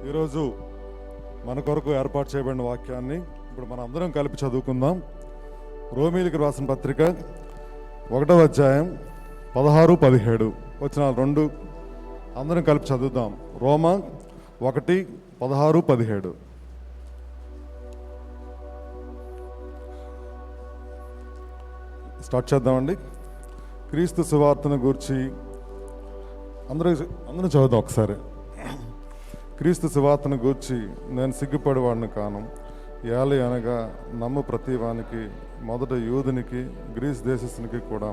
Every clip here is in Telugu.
ఈరోజు మన కొరకు ఏర్పాటు చేయబడిన వాక్యాన్ని ఇప్పుడు మనం అందరం కలిపి చదువుకుందాం. రోమీలకు రాసిన పత్రిక 1వ అధ్యాయం 16-17 వచనాలు 2 అందరం కలిపి చదువుదాం. రోమా 1:16-17. స్టార్ట్ చేద్దామండి. క్రీస్తు సువార్తను గూర్చి అందరూ చదువుదాం ఒకసారి. క్రీస్తు సువార్తను గూర్చి నేను సిగ్గుపడేవాడిని కాను. ఏలి అనగా నమ్ము ప్రతివానికి మొదట యూదునికి గ్రీస్ దేశస్తునికి కూడా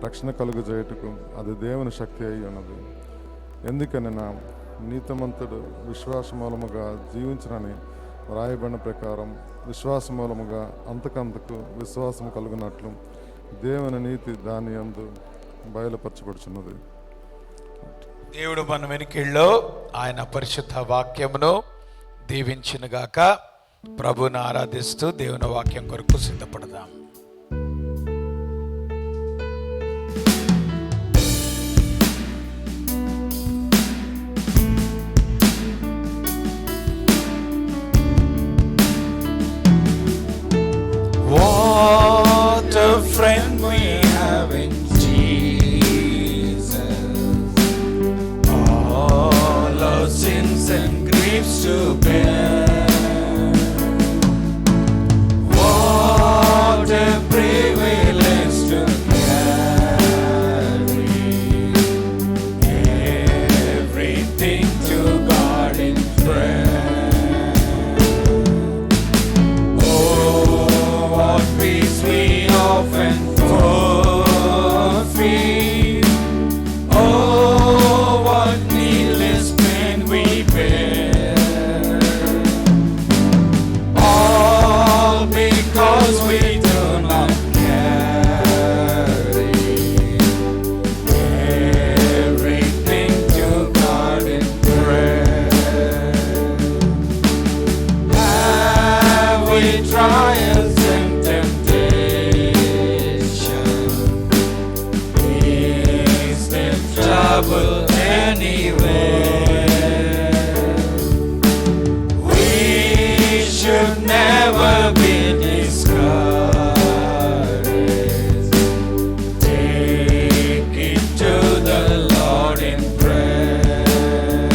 రక్షణ కలుగు చేయుటకు అది దేవుని శక్తి అయి ఉన్నది. ఎందుకనగా నీతిమంతుడు విశ్వాస మూలముగా జీవించనని వ్రాయబడిన ప్రకారం విశ్వాస మూలముగా అంతకంతకు విశ్వాసం కలుగునట్లు దేవుని నీతి దాని యందు బయలుపరచబడుచున్నది. దేవుడు మన వెనుకల్లో ఆయన పరిశుద్ధ వాక్యమును దీవించునుగాక. ప్రభుని ఆరాధిస్తూ దేవుని వాక్యం కొరకు సిద్ధపడదాం. What a friend we have in sins and griefs to bear. What a privilege to carry everything to God in prayer. Oh, what peace we often forfeit. Oh, what needless pain we bear, all because we do not carry everything to God in prayer. Have we trials and temptation? Is there trouble anywhere? We should never be discouraged. Take it to the Lord in prayer.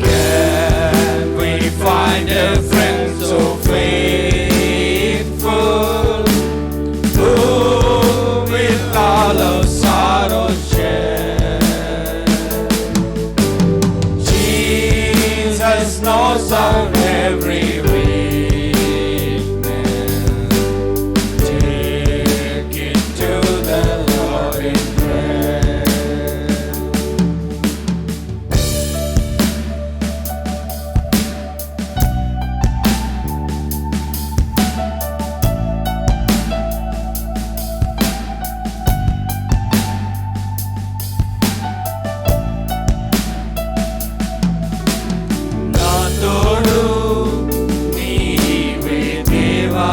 Can we find a friend so faithful, who with all of sorrow share? Jesus knows our every weakness. Take it to the Lord in prayer. నా తోడు నీవే దేవా,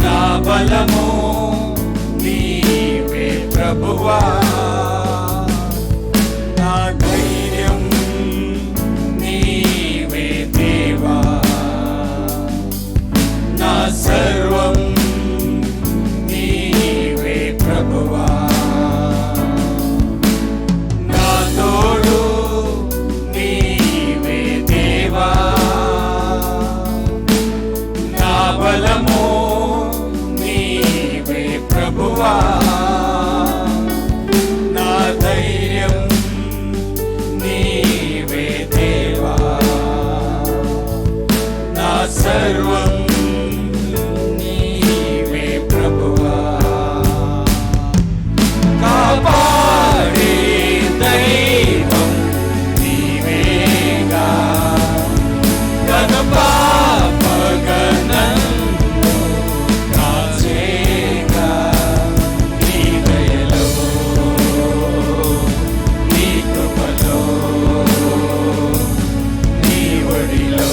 నా బలము నీవే ప్రభువా, నా ధైర్యం నీవే దేవా, నా సర్వం నీవే ప్రభువా. నా తోడు నీవే దేవా, నా బలము నీవే ప్రభువా, నా ధైర్యం నీవే దేవా, నా సర్వం నీవే ప్రభువా. కాపాడే దైవం నీవేగా, కనుపాపగా నన్ను కాచేగా, నీ దయలో నీ కృపలో నీ ఒడిలో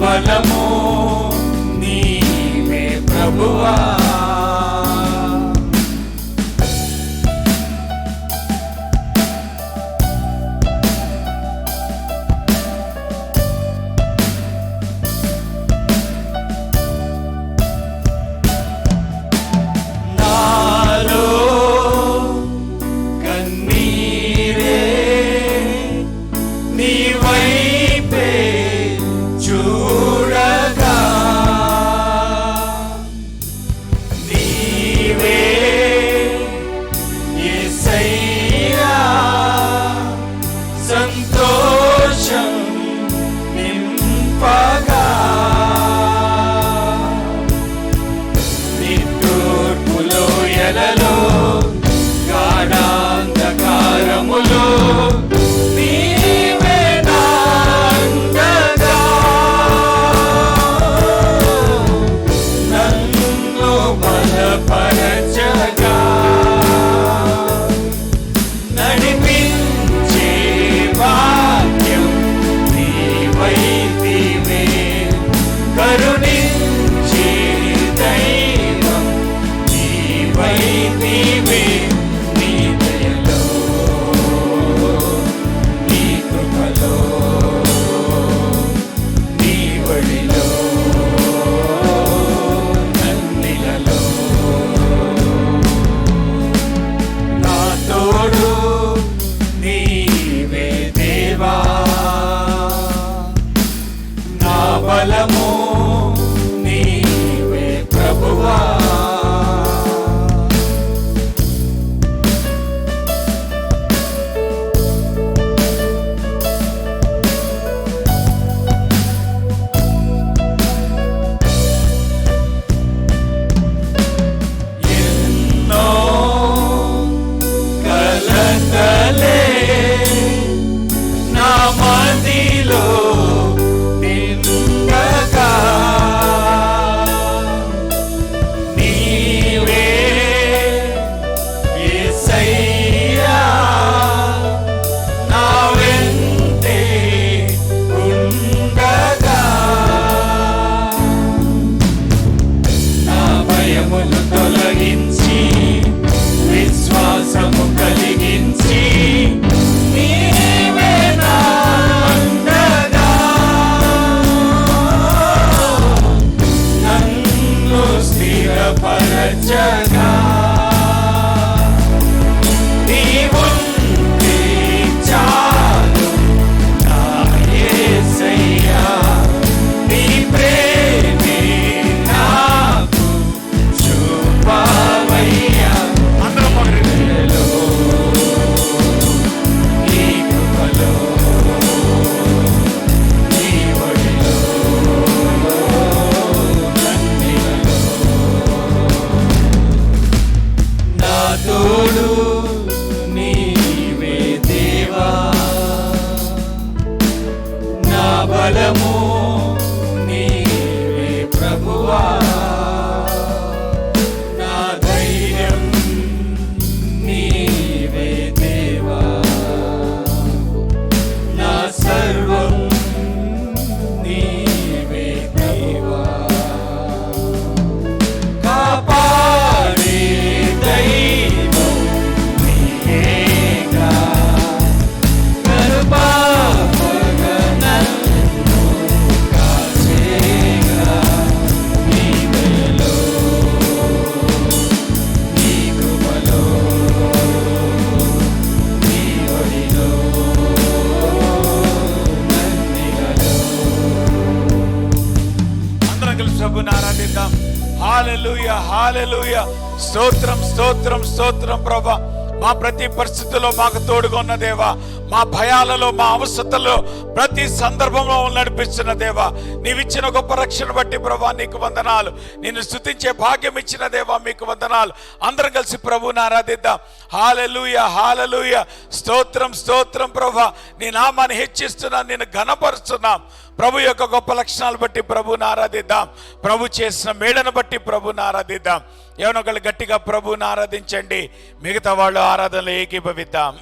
బలము నీవే ప్రభువా. హల్లెలూయా హల్లెలూయా. స్తోత్రం స్తోత్రం స్తోత్రం ప్రభా. మా ప్రతి పరిస్థితుల్లో మాకు తోడుగా ఉన్న దేవా, మా భయాలలో మా అవసరతలో ప్రతి సందర్భంలో నడిపిస్తున్న దేవా, నీవిచ్చిన గొప్ప రక్షణ బట్టి ప్రభా నీకు వందనాలు. నిన్ను స్తుతించే భాగ్యం ఇచ్చిన దేవా మీకు వందనాలు. అందరం కలిసి ప్రభువుని ఆరాధిద్దాం. హల్లెలూయా హల్లెలూయా. స్తోత్రం స్తోత్రం ప్రభా. నీ నామాన్ని హెచ్చిస్తున్నాం, నిన్ను ఘనపరుస్తున్నాం. ప్రభు యొక్క గొప్ప లక్షణాలు బట్టి ప్రభువుని ఆరాధిద్దాం. ప్రభు చేసిన మేడను బట్టి ప్రభువుని ఆరాధిద్దాం. ఎవరో ఒకళ్ళు గట్టిగా ప్రభువుని ఆరాధించండి. మిగతా వాళ్ళు ఆరాధనలో ఏకీభవిద్దాం.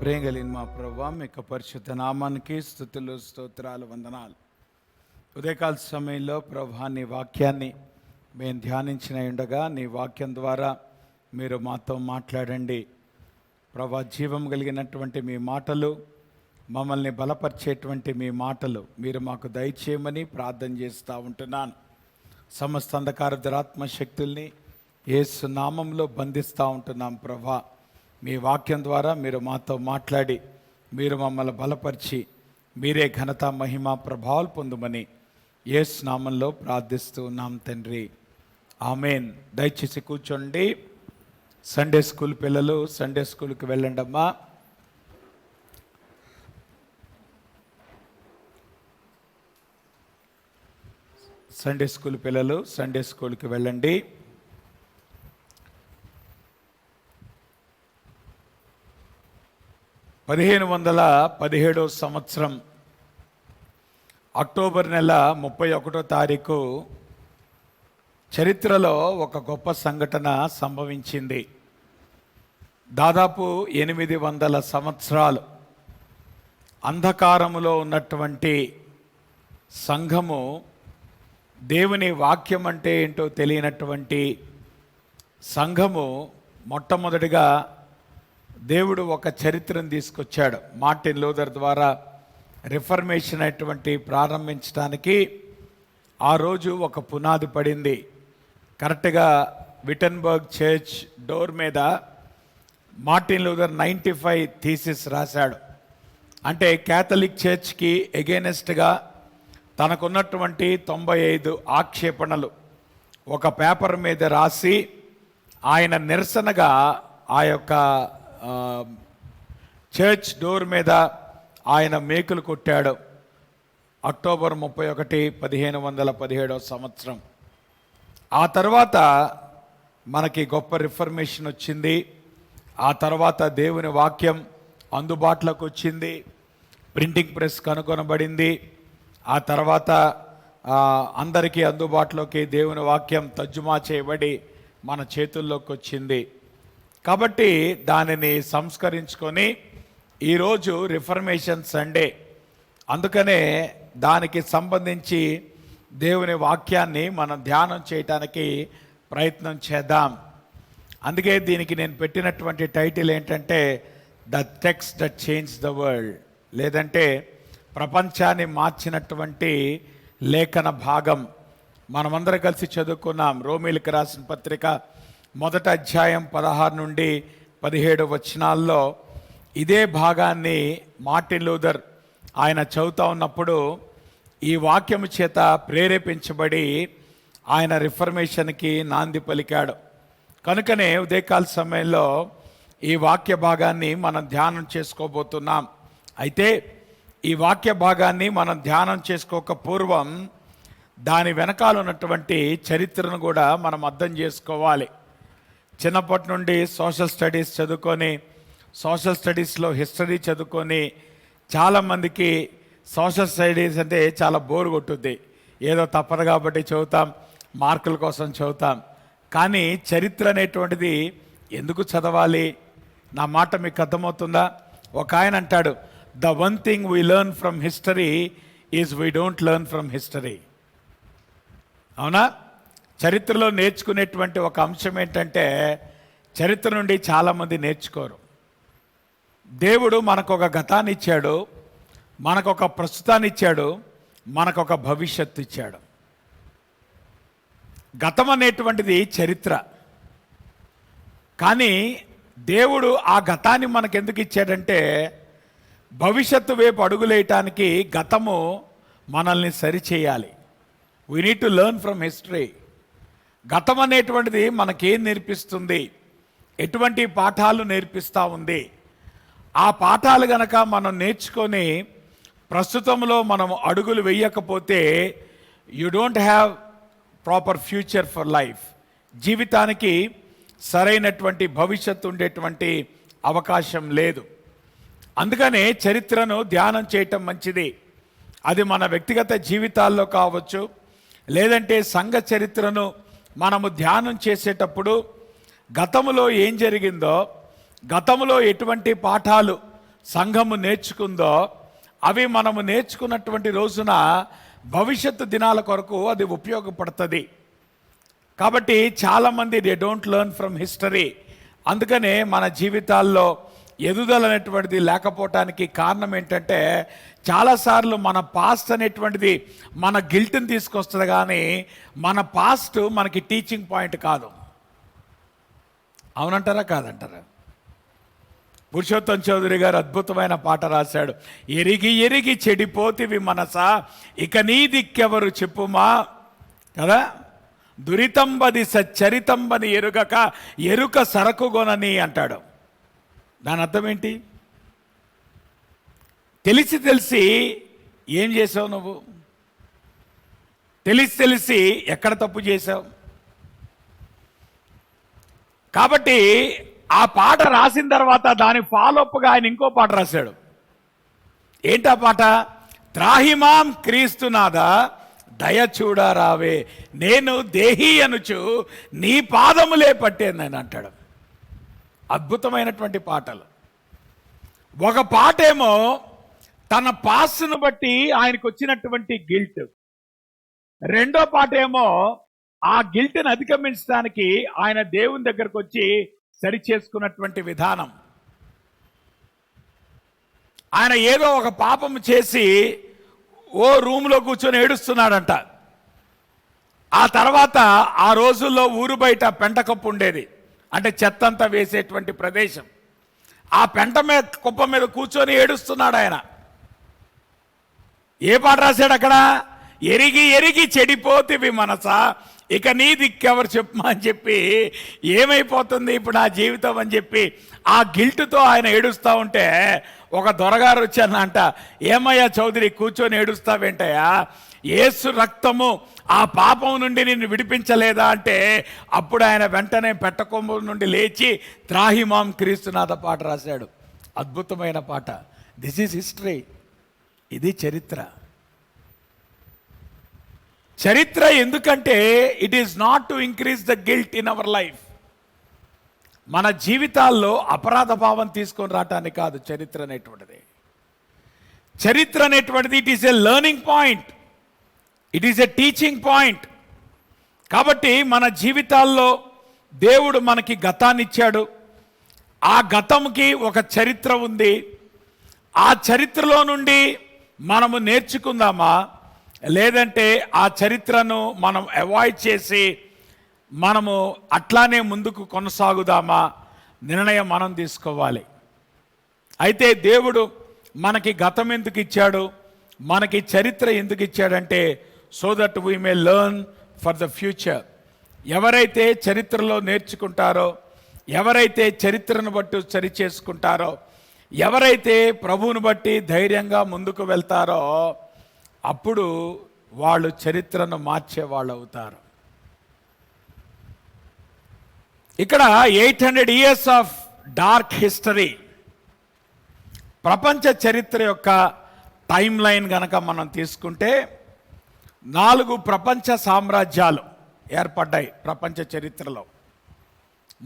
ప్రేమ కలిగిన మా ప్రభువా, మీ యొక్క పరిశుద్ధ నామానికి స్తుతులు, స్తోత్రాలు, వందనాలు. ఉదయకాల సమయంలో ప్రభువా, నీ వాక్యాన్ని మేము ధ్యానించిన ఉండగా నీ వాక్యం ద్వారా మీరు మాతో మాట్లాడండి ప్రభువా. జీవం కలిగినటువంటి మీ మాటలు, మమ్మల్ని బలపరిచేటువంటి మీ మాటలు మీరు మాకు దయచేయమని ప్రార్థన చేస్తూ ఉంటున్నాను. సమస్త అంధకార దురాత్మ శక్తుల్ని యేసు నామంలో బంధిస్తూ ఉంటున్నాం ప్రభువా. మీ వాక్యం ద్వారా మీరు మాతో మాట్లాడి మీరు మమ్మల్ని బలపరిచి మీరే ఘనత, మహిమ, ప్రభావాలు పొందుమని యేసు నామంలో ప్రార్థిస్తూ ఉన్నాం తండ్రి, ఆమేన్. దయచేసి కూర్చోండి. సండే స్కూల్ పిల్లలు సండే స్కూల్కి వెళ్ళండి అమ్మా. సండే స్కూల్ పిల్లలు సండే స్కూల్కి వెళ్ళండి. (1517) సంవత్సరం అక్టోబర్ నెల 31వ తారీఖు చరిత్రలో ఒక గొప్ప సంఘటన సంభవించింది. దాదాపు 800 సంవత్సరాలు అంధకారములో ఉన్నటువంటి సంఘము, దేవుని వాక్యం అంటే ఏంటో తెలియనటువంటి సంఘము మొట్టమొదటిగా దేవుడు ఒక చరిత్రను తీసుకొచ్చాడు. మార్టిన్ లూథర్ ద్వారా రిఫర్మేషన్ అటువంటి ప్రారంభించడానికి ఆ రోజు ఒక పునాది పడింది. కరెక్ట్గా విటన్బర్గ్ చర్చ్ డోర్ మీద మార్టిన్ లూథర్ 95 థీసిస్ రాశాడు. అంటే క్యాథలిక్ చర్చ్కి ఎగెనెస్ట్గా తనకున్నటువంటి 95 ఆక్షేపణలు ఒక పేపర్ మీద రాసి ఆయన నిరసనగా ఆ యొక్క చర్చ్ డోర్ మీద ఆయన మేకులు కొట్టాడు. అక్టోబర్ 31, 1517 సంవత్సరం. ఆ తర్వాత మనకి గొప్ప రిఫర్మేషన్ వచ్చింది. ఆ తర్వాత దేవుని వాక్యం అందుబాటులోకి వచ్చింది. ప్రింటింగ్ ప్రెస్ కనుగొనబడింది. ఆ తర్వాత అందరికీ అందుబాటులోకి దేవుని వాక్యం తర్జుమా చేయబడి మన చేతుల్లోకి వచ్చింది. కాబట్టి దానిని సంస్కరించుకొని ఈరోజు రిఫర్మేషన్ సండే. అందుకనే దానికి సంబంధించి దేవుని వాక్యాన్ని మనం ధ్యానం చేయటానికి ప్రయత్నం చేద్దాం. అందుకే దీనికి నేను పెట్టినటువంటి టైటిల్ ఏంటంటే the text that change the world, లేదంటే ప్రపంచాన్ని మార్చినటువంటి లేఖన భాగం. మనమందరం కలిసి చదువుకున్నాం. రోమీలకు రాసిన పత్రిక 1వ అధ్యాయం 16 నుండి 17 వచనాల్లో ఇదే భాగాన్ని మార్టిన్ లూథర్ ఆయన చదువుతూ ఉన్నప్పుడు ఈ వాక్యము చేత ప్రేరేపించబడి ఆయన రిఫర్మేషన్కి నాంది పలికాడు. కనుకనే ఉదయకాల సమయంలో ఈ వాక్య భాగాన్ని మనం ధ్యానం చేసుకోబోతున్నాం. అయితే ఈ వాక్య భాగాన్ని మనం ధ్యానం చేసుకోక పూర్వం దాని వెనకాల ఉన్నటువంటి చరిత్రను కూడా మనం అర్థం చేసుకోవాలి. చిన్నప్పటి నుండి సోషల్ స్టడీస్ చదువుకొని, సోషల్ స్టడీస్లో హిస్టరీ చదువుకొని, చాలామందికి సోషల్ స్టడీస్ అంటే చాలా బోర్ కొట్టుద్ది. ఏదో తప్పదు కాబట్టి చదువుతాం, మార్కుల కోసం చదువుతాం. కానీ చరిత్ర అనేటువంటిది ఎందుకు చదవాలి? నా మాట మీకు అర్థమవుతుందా? ఒక ఆయన అంటాడు, the one thing we learn from history is we don't learn from history. అవునా? చరిత్రలో నేర్చుకునేటువంటి ఒక అంశం ఏంటంటే చరిత్ర నుండి చాలామంది నేర్చుకోరు. దేవుడు మనకు ఒక గతాన్ని ఇచ్చాడు, మనకు ఒక ప్రస్తుతాన్ని ఇచ్చాడు, మనకు ఒక భవిష్యత్తు ఇచ్చాడు. గతం అనేటువంటిది చరిత్ర. కానీ దేవుడు ఆ గతాన్ని మనకెందుకు ఇచ్చాడంటే భవిష్యత్తు వైపు అడుగులేయటానికి గతము మనల్ని సరిచేయాలి. We need to learn from history. గతం అనేటువంటిది మనకేం నేర్పిస్తుంది, ఎటువంటి పాఠాలు నేర్పిస్తూ ఉంది. ఆ పాఠాలు గనక మనం నేర్చుకొని ప్రస్తుతంలో మనం అడుగులు వేయకపోతే you don't have proper future for life. జీవితానికి సరైనటువంటి భవిష్యత్తు ఉండేటువంటి అవకాశం లేదు. అందుకనే చరిత్రను ధ్యానం చేయటం మంచిది. అది మన వ్యక్తిగత జీవితాల్లో కావచ్చు, లేదంటే సంఘ చరిత్రను మనము ధ్యానం చేసేటప్పుడు గతములో ఏం జరిగిందో, గతంలో ఎటువంటి పాఠాలు సంఘము నేర్చుకుందో అవి మనము నేర్చుకున్నటువంటి రోజున భవిష్యత్తు దినాల కొరకు అది ఉపయోగపడుతుంది. కాబట్టి చాలామంది they don't learn from history. అందుకనే మన జీవితాల్లో ఎదుగుదల అనేటువంటిది లేకపోవటానికి కారణం ఏంటంటే చాలాసార్లు మన పాస్ట్ అనేటువంటిది మన గిల్ట్ని తీసుకొస్తుంది, కానీ మన పాస్ట్ మనకి టీచింగ్ పాయింట్ కాదు. అవునంటారా కాదంటారా? పురుషోత్తం చౌదరి గారు అద్భుతమైన పాట రాశాడు. ఎరిగి ఎరిగి చెడిపోతివి మనసా, ఇక నీ దిక్కెవరు చెప్పుమా కదా, దురితంబది సచ్చరితంబని ఎరుగక ఎరుక సరకుగొనని అంటాడు. దాని అర్థం ఏంటి? తెలిసి తెలిసి ఏం చేసావు నువ్వు? తెలిసి తెలిసి ఎక్కడ తప్పు చేసావు? కాబట్టి ఆ పాట రాసిన తర్వాత దాని ఫాలోఅప్గా ఆయన ఇంకో పాట రాశాడు. ఏంటా పాట? త్రాహిమాం క్రీస్తునాథా దయ చూడారావే, నేను దేహి అనుచు నీ పాదములే పట్టేనని అంటాడు. అద్భుతమైనటువంటి పాటలు. ఒక పాటేమో తన పాస్ను బట్టి ఆయనకు వచ్చినటువంటి గిల్ట్, రెండో పాటేమో ఆ గిల్ట్ని అధిగమించడానికి ఆయన దేవుని దగ్గరకు వచ్చి సరి చేసుకున్నటువంటి విధానం. ఆయన ఏదో ఒక పాపం చేసి ఓ రూమ్లో కూర్చొని ఏడుస్తున్నాడంట. ఆ తర్వాత ఆ రోజుల్లో ఊరు బయట పెంట కప్పు ఉండేది, అంటే చెత్తంతా వేసేటువంటి ప్రదేశం. ఆ పెంట మీద కుప్ప మీద కూర్చొని ఏడుస్తున్నాడు ఆయన. ఏ పాట రాశాడు అక్కడ? ఎరిగి ఎరిగి చెడిపోతివి మనసా, ఇక నీ దిక్కెవరు చెప్పమా అని చెప్పి, ఏమైపోతుంది ఇప్పుడు నా జీవితం అని చెప్పి ఆ గిల్ట్తో ఆయన ఏడుస్తూ ఉంటే ఒక దొరగారు వచ్చానంట, ఏమయ్యా చౌదరి కూర్చొని ఏడుస్తావేంటయ్యా, యేసు రక్తము ఆ పాపం నుండి నిన్ను విడిపించలేదా అంటే అప్పుడు ఆయన వెంటనే పెట్టకొమ్ము నుండి లేచి త్రాహిమాం క్రీస్తునాథ పాట రాశాడు. అద్భుతమైన పాట. This is history. ఇది చరిత్ర. చరిత్ర ఎందుకంటే it is not to increase the guilt in our life. మన జీవితాల్లో అపరాధ భావం తీసుకొని రావటానికి కాదు చరిత్ర అనేటువంటిది. చరిత్ర అనేటువంటిది it is a learning point, it is a teaching point. కాబట్టి మన జీవితాల్లో దేవుడు మనకి గతాన్ని ఇచ్చాడు. ఆ గతంకి ఒక చరిత్ర ఉంది. ఆ చరిత్రలో నుండి మనము నేర్చుకుందామా, లేదంటే ఆ చరిత్రను మనం అవాయిడ్ చేసి మనము అట్లానే ముందుకు కొనసాగుదామా? నిర్ణయం మనం తీసుకోవాలి. అయితే దేవుడు మనకి గతం ఎందుకు ఇచ్చాడు, మనకి చరిత్ర ఎందుకు ఇచ్చాడంటే so that we may learn for the future. ఎవరైతే చరిత్రలో నేర్చుకుంటారో, ఎవరైతే చరిత్రను బట్టి సరి చేసుకుంటారో, ఎవరైతే ప్రభువును బట్టి ధైర్యంగా ముందుకు వెళ్తారో అప్పుడు వాళ్ళు చరిత్రను మార్చే వాళ్ళు అవుతారు. ఇక్కడ 800 years ఆఫ్ డార్క్ హిస్టరీ, ప్రపంచ చరిత్ర యొక్క టైం లైన్ గనక మనం తీసుకుంటే 4 ప్రపంచ సామ్రాజ్యాలు ఏర్పడ్డాయి ప్రపంచ చరిత్రలో.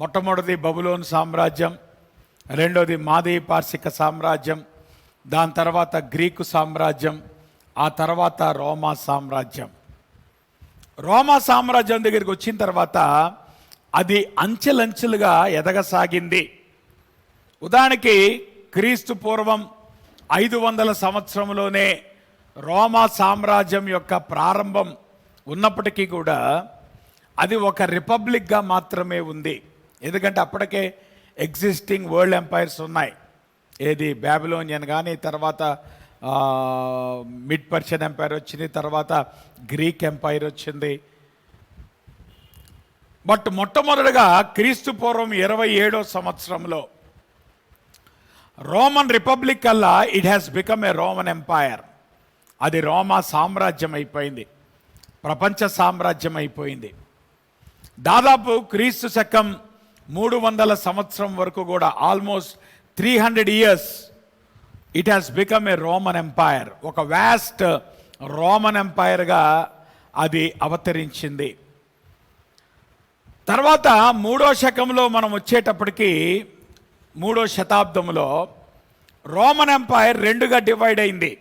మొట్టమొదటిది బబులోన్ సామ్రాజ్యం, రెండోది మాదీ పార్శిక సామ్రాజ్యం, దాని తర్వాత గ్రీకు సామ్రాజ్యం, ఆ తర్వాత రోమా సామ్రాజ్యం. రోమా సామ్రాజ్యం దగ్గరికి వచ్చిన తర్వాత అది అంచెలంచెలుగా ఎదగసాగింది. ఉదాహరణకి క్రీస్తు పూర్వం 500 సంవత్సరంలోనే రోమా సామ్రాజ్యం యొక్క ప్రారంభం ఉన్నప్పటికీ కూడా అది ఒక రిపబ్లిక్గా మాత్రమే ఉంది. ఎందుకంటే అప్పటికే ఎగ్జిస్టింగ్ వరల్డ్ ఎంపైర్స్ ఉన్నాయి. ఏది బాబిలోనియన్ కానీ, తర్వాత మిడ్ పర్షియన్ ఎంపైర్ వచ్చింది, తర్వాత గ్రీక్ ఎంపైర్ వచ్చింది. బట్ మొట్టమొదటిగా క్రీస్తు పూర్వం 27వ సంవత్సరంలో Roman republic Allah it has become a Roman empire. అది రోమా సామ్రాజ్యం అయిపోయింది, ప్రపంచ సామ్రాజ్యం అయిపోయింది. దాదాపు క్రీస్తు శకం 300 సంవత్సరం వరకు కూడా almost 300 years it has become a Roman empire. ఒక వ్యాస్ట్ రోమన్ ఎంపైర్గా అది అవతరించింది. తర్వాత 3వ శకంలో మనం వచ్చేటప్పటికి 3వ శతాబ్దంలో రోమన్ ఎంపైర్ రెండుగా డివైడ్ అయింది.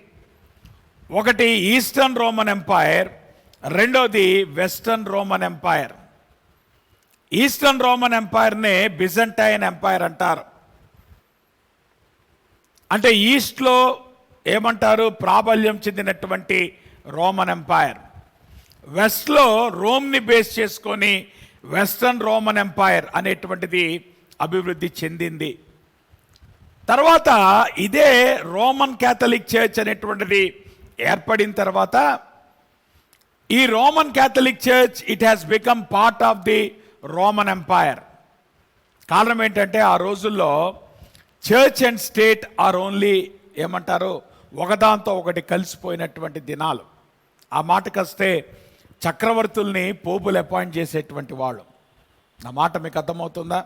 ఒకటి ఈస్టర్న్ రోమన్ ఎంపైర్, రెండోది western Roman empire. Eastern Roman ఎంపైర్నే బిజంటైన్ ఎంపైర్ అంటారు. అంటే ఈస్ట్లో ఏమంటారు, ప్రాబల్యం చెందినటువంటి రోమన్ ఎంపైర్. వెస్ట్లో రోమ్ని బేస్ చేసుకొని వెస్టర్న్ రోమన్ ఎంపైర్ అనేటువంటిది అభివృద్ధి చెందింది. తర్వాత ఇదే రోమన్ క్యాథలిక్ చర్చ్ అనేటువంటిది ఏర్పడిన తర్వాత ఈ Roman Catholic church it has become part of the Roman empire. కారణం ఏంటంటే ఆ రోజుల్లో church and state or only ఏమంటారు, ఒకదాంతో ఒకటి కలిసిపోయినటువంటి దినాలు. ఆ మాటకు వస్తే చక్రవర్తుల్ని పోపులు అపాయింట్ చేసేటువంటి వాళ్ళు. నా మాట మీకు అర్థమవుతుందా?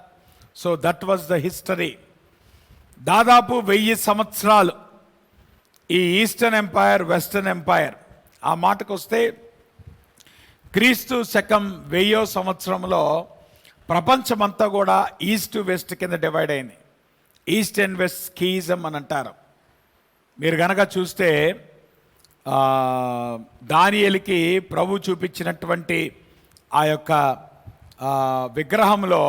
So that was the history. దాదాపు 1000 సంవత్సరాలు ఈ ఈస్టర్న్ ఎంపైర్, వెస్టర్న్ ఎంపైర్. ఆ మాటకు వస్తే క్రీస్తు శకం 1000వ సంవత్సరంలో ప్రపంచమంతా కూడా ఈస్ట్ వెస్ట్ కింద డివైడ్ అయింది. ఈస్ట్ అండ్ వెస్ట్ స్కీజం అని అంటారు. మీరు గనక చూస్తే దానియేలుకి ప్రభు చూపించినటువంటి ఆ యొక్క విగ్రహంలో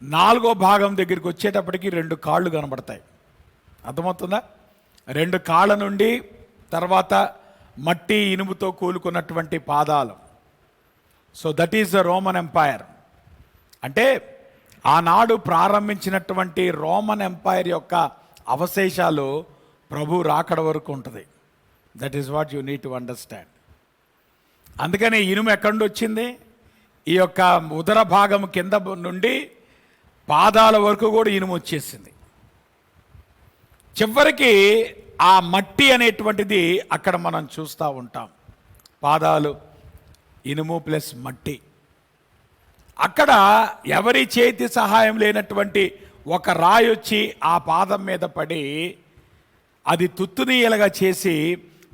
4వ భాగం దగ్గరికి వచ్చేటప్పటికి 2 కాళ్ళు కనబడతాయి. అర్థమవుతుందా? 2 కాళ్ళ నుండి తర్వాత మట్టి ఇనుముతో కూలుకున్నటువంటి పాదాలు. So that is the Roman empire. అంటే ఆనాడు ప్రారంభించినటువంటి రోమన్ ఎంపైర్ యొక్క అవశేషాలు ప్రభు రాకడ వరకు ఉంటుంది. That is what you need to understand. అందుకని ఇనుము ఎక్కడి నుండి వచ్చింది? ఈ యొక్క ఉదర భాగం కింద నుండి పాదాల వరకు కూడా ఇనుము వచ్చేసింది. చివరికి ఆ మట్టి అనేటువంటిది అక్కడ మనం చూస్తూ ఉంటాం. పాదాలు ఇనుము ప్లస్ మట్టి. అక్కడ ఎవరి చేతి సహాయం లేనటువంటి ఒక రాయి వచ్చి ఆ పాదం మీద పడి అది తుత్తునీయలుగా చేసి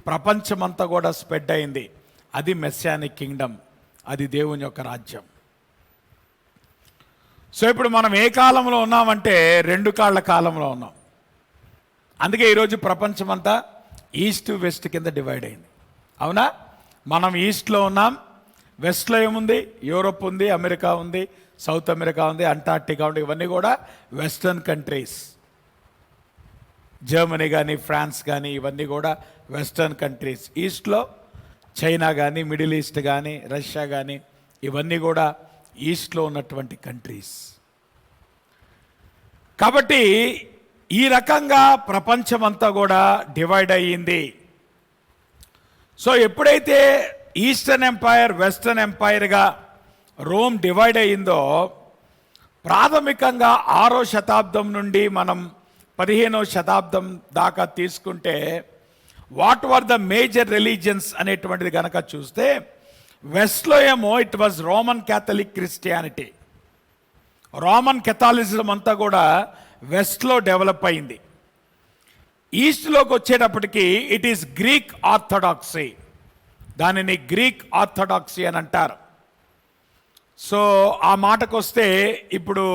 ప్రపంచమంతా కూడా స్ప్రెడ్ అయింది. అది మెస్సియానిక్ కింగ్డమ్, అది దేవుని యొక్క రాజ్యం. సో ఇప్పుడు మనం ఏ కాలంలో ఉన్నామంటే 2 కాళ్ళ కాలంలో ఉన్నాం. అందుకే ఈరోజు ప్రపంచమంతా ఈస్ట్ వెస్ట్ కింద డివైడ్ అయింది. అవునా? మనం ఈస్ట్లో ఉన్నాం. వెస్ట్లో ఏముంది? యూరోప్ ఉంది, అమెరికా ఉంది, సౌత్ అమెరికా ఉంది, అంటార్క్టికా ఉంది. ఇవన్నీ కూడా వెస్టర్న్ కంట్రీస్. జర్మనీ కానీ ఫ్రాన్స్ కానీ ఇవన్నీ కూడా వెస్టర్న్ కంట్రీస్. ఈస్ట్లో చైనా కానీ మిడిల్ ఈస్ట్ కానీ రష్యా కానీ ఇవన్నీ కూడా ఈస్ట్లో ఉన్నటువంటి కంట్రీస్. కాబట్టి ఈ రకంగా ప్రపంచమంతా కూడా డివైడ్ అయ్యింది. సో ఎప్పుడైతే ఈస్టర్న్ ఎంపైర్ వెస్టర్న్ ఎంపైర్గా రోమ్ డివైడ్ అయ్యిందో, ప్రాథమికంగా 6వ శతాబ్దం నుండి మనం 15వ శతాబ్దం దాకా తీసుకుంటే what were the major religions అనేటువంటిది కనుక చూస్తే, వెస్ట్లో ఏమో it was Roman Catholic Christianity. Roman Catholicism అంతా కూడా వెస్ట్లో డెవలప్ అయింది. ఈస్ట్లోకి వచ్చేటప్పటికి ఇట్ ఈస్ గ్రీక్ ఆర్థడాక్సీ. దానిని గ్రీక్ ఆర్థడాక్సీ అని అంటారు. సో ఆ మాటకు వస్తే ఇప్పుడు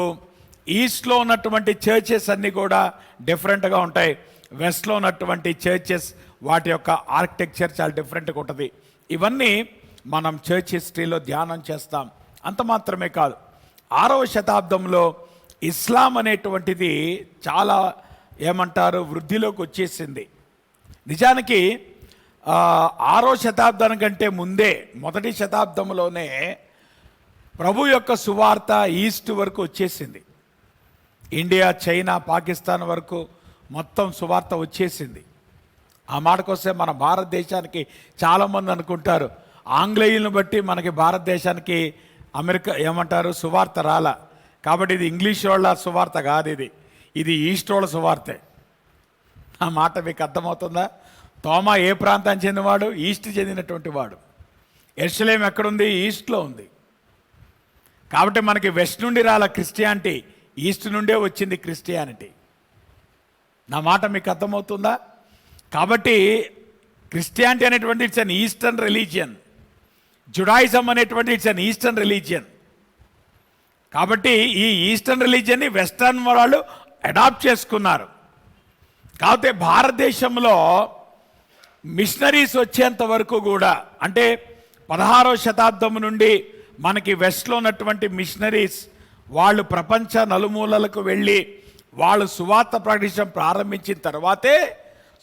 ఈస్ట్లో ఉన్నటువంటి చర్చెస్ అన్నీ కూడా డిఫరెంట్గా ఉంటాయి. వెస్ట్లో ఉన్నటువంటి చర్చెస్ వాటి యొక్క ఆర్కిటెక్చర్ చాలా డిఫరెంట్గా ఉంటుంది. ఇవన్నీ మనం చర్చ్ హిస్టరీలో ధ్యానం చేస్తాం. అంత మాత్రమే కాదు, 6వ శతాబ్దంలో ఇస్లాం అనేటువంటిది చాలా ఏమంటారు వృద్ధిలోకి వచ్చేసింది. నిజానికి 6వ శతాబ్దానికంటే ముందే, మొదటి శతాబ్దంలోనే ప్రభు యొక్క సువార్త ఈస్ట్ వరకు వచ్చేసింది. ఇండియా, చైనా, పాకిస్తాన్ వరకు మొత్తం సువార్త వచ్చేసింది. ఆ మాటకొస్తే మన భారతదేశానికి చాలామంది అనుకుంటారు ఆంగ్లేయులను బట్టి మనకి భారతదేశానికి అమెరికా ఏమంటారు సువార్త రాలా, కాబట్టి ఇది ఇంగ్లీష్ వాళ్ళ సువార్త కాదు, ఇది ఈస్ట్ వాళ్ళ సువార్తే. ఆ మాట మీకు అర్థమవుతుందా? తోమా ఏ ప్రాంతానికి చెందినవాడు? ఈస్ట్ చెందినటువంటి వాడు. యెరూషలేం ఎక్కడుంది? ఈస్ట్లో ఉంది. కాబట్టి మనకి వెస్ట్ నుండి రాలా క్రిస్టియానిటీ, ఈస్ట్ నుండే వచ్చింది క్రిస్టియానిటీ. నా మాట మీకు అర్థమవుతుందా? కాబట్టి క్రిస్టియానిటీ అనేటువంటి it's an eastern religion, Judaism అనేటువంటి ఇట్స్ అన్ ఈస్టర్న్ రిలీజియన్. కాబట్టి ఈ ఈస్టర్న్ రిలీజియన్ని వెస్టర్న్ వాళ్ళు అడాప్ట్ చేసుకున్నారు. కాకపోతే భారతదేశంలో మిషనరీస్ వచ్చేంత వరకు కూడా, అంటే 16వ శతాబ్దం నుండి మనకి వెస్ట్లో ఉన్నటువంటి మిషనరీస్ వాళ్ళు ప్రపంచ నలుమూలలకు వెళ్ళి వాళ్ళు సువార్త ప్రకటించడం ప్రారంభించిన తర్వాతే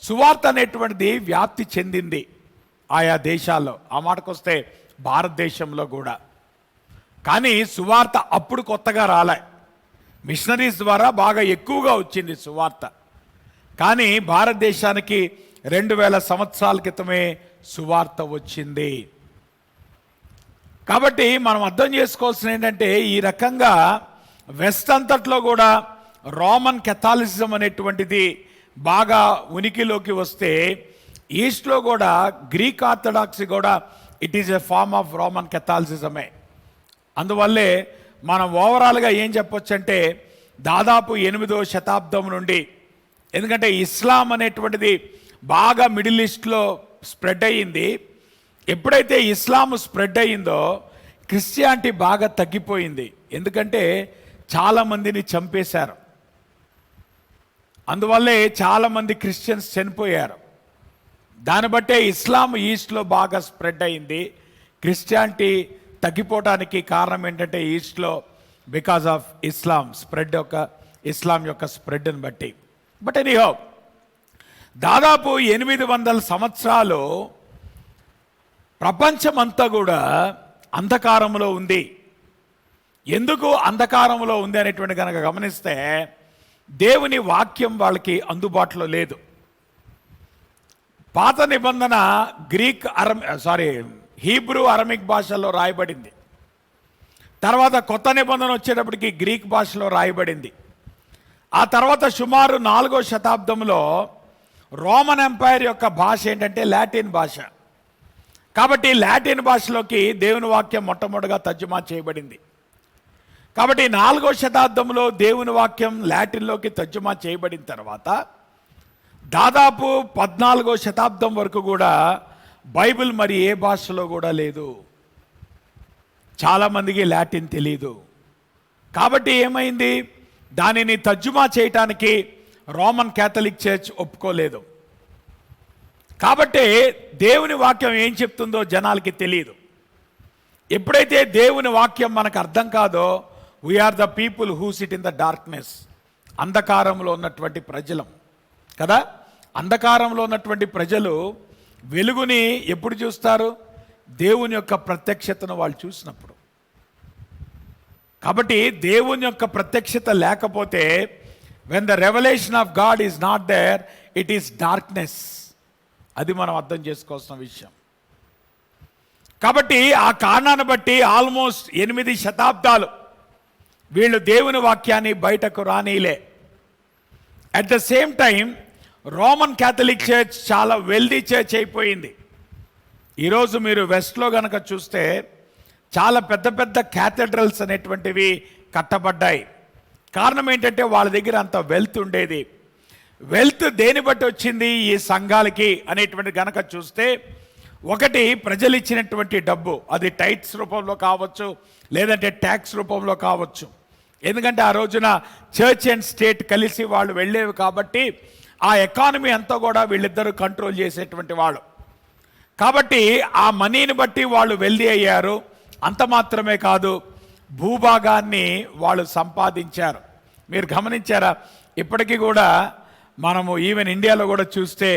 సువార్త అనేటువంటిది వ్యాప్తి చెందింది ఆయా దేశాల్లో. ఆ మాటకొస్తే భారతదేశంలో కూడా. కానీ సువార్త అప్పుడు కొత్తగా రాలే, మిషనరీస్ ద్వారా బాగా ఎక్కువగా వచ్చింది సువార్త. కానీ భారతదేశానికి 2000 సంవత్సరాల క్రితమే సువార్త వచ్చింది. కాబట్టి మనం అర్థం చేసుకోవాల్సిన ఏంటంటే, ఈ రకంగా వెస్ట్ అంతట్లో కూడా రోమన్ కెథాలిసిజం అనేటువంటిది బాగా ఉనికిలోకి వస్తే, ఈస్ట్లో కూడా గ్రీక్ ఆర్థడాక్సీ కూడా it is a form of Roman కెథాలిసిజమే. అందువల్లే మనం ఓవరాల్గా ఏం చెప్పొచ్చు అంటే, దాదాపు 8వ శతాబ్దం నుండి, ఎందుకంటే ఇస్లాం అనేటువంటిది బాగా మిడిల్ ఈస్ట్లో స్ప్రెడ్ అయ్యింది. ఎప్పుడైతే ఇస్లాం స్ప్రెడ్ అయ్యిందో క్రిస్టియానిటీ బాగా తగ్గిపోయింది. ఎందుకంటే చాలామందిని చంపేశారు, అందువల్లే చాలామంది క్రిస్టియన్స్ చనిపోయారు. దాన్ని బట్టే ఇస్లాం ఈస్ట్లో బాగా స్ప్రెడ్ అయింది. క్రిస్టియానిటీ తగ్గిపోవడానికి కారణం ఏంటంటే ఈస్ట్లో బికాజ్ ఆఫ్ ఇస్లాం యొక్క స్ప్రెడ్ని బట్టి. బట్ ఎనీహౌ, దాదాపు 800 సంవత్సరాలు ప్రపంచమంతా కూడా అంధకారంలో ఉంది. ఎందుకు అంధకారంలో ఉంది అనేటువంటి కనుక గమనిస్తే, దేవుని వాక్యం వాళ్ళకి అందుబాటులో లేదు. పాత నిబంధన హీబ్రూ అరమిక్ భాషలో రాయబడింది. తర్వాత కొత్త నిబంధన వచ్చేటప్పటికి గ్రీక్ భాషలో రాయబడింది. ఆ తర్వాత సుమారు 4వ శతాబ్దంలో రోమన్ ఎంపైర్ యొక్క భాష ఏంటంటే లాటిన్ భాష. కాబట్టి లాటిన్ భాషలోకి దేవుని వాక్యం మొట్టమొదటిగా తర్జుమా చేయబడింది. కాబట్టి 4వ శతాబ్దంలో దేవుని వాక్యం లాటిన్లోకి తర్జుమా చేయబడిన తర్వాత దాదాపు 14వ శతాబ్దం వరకు కూడా బైబిల్ మరి ఏ భాషలో కూడా లేదు. చాలామందికి లాటిన్ తెలీదు. కాబట్టి ఏమైంది, దానిని తర్జుమా చేయటానికి రోమన్ క్యాథలిక్ చర్చ్ ఒప్పుకోలేదు. కాబట్టి దేవుని వాక్యం ఏం చెప్తుందో జనాలకి తెలియదు. ఎప్పుడైతే దేవుని వాక్యం మనకు అర్థం కాదో, we are the people who sit in the darkness. అంధకారంలో ఉన్నటువంటి ప్రజలం కదా. అంధకారంలో ఉన్నటువంటి ప్రజలు వెలుగుని ఎప్పుడు చూస్తారు? దేవుని యొక్క ప్రత్యక్షతను వాళ్ళు చూసినప్పుడు. కాబట్టి దేవుని యొక్క ప్రత్యక్షత లేకపోతే, when the revelation of God is not there, it is darkness. అది మనం అర్థం చేసుకోవాల్సిన విషయం. కాబట్టి ఆ కారణాన్ని బట్టి ఆల్మోస్ట్ 8 శతాబ్దాలు వీళ్ళు దేవుని వాక్యాన్ని బయటకు రానీలే. At the same time Roman Catholic church చాలా వెల్దీ చర్చ్ అయిపోయింది. ఈరోజు మీరు వెస్ట్లో కనుక చూస్తే చాలా పెద్ద పెద్ద క్యాథెడ్రల్స్ అనేటువంటివి కట్టబడ్డాయి. కారణం ఏంటంటే వాళ్ళ దగ్గర అంత వెల్త్ ఉండేది. వెల్త్ దేని బట్టి వచ్చింది ఈ సంఘాలకి అనేటువంటి గనక చూస్తే, ఒకటి ప్రజలు ఇచ్చినటువంటి డబ్బు, అది టైట్స్ రూపంలో కావచ్చు, లేదంటే ట్యాక్స్ రూపంలో కావచ్చు. ఎందుకంటే ఆ రోజున చర్చ్ అండ్ స్టేట్ కలిసి వాళ్ళు వెళ్ళేవి కాబట్టి ఆ ఎకానమీ అంతా కూడా వీళ్ళిద్దరూ కంట్రోల్ చేసేటువంటి వాళ్ళు. కాబట్టి ఆ మనీని బట్టి వాళ్ళు వెల్దీ అయ్యారు. అంత మాత్రమే కాదు, భూభాగాన్ని వాళ్ళు సంపాదించారు. మీరు గమనించారా? ఇప్పటికీ కూడా మనము ఈవెన్ ఇండియాలో కూడా చూస్తే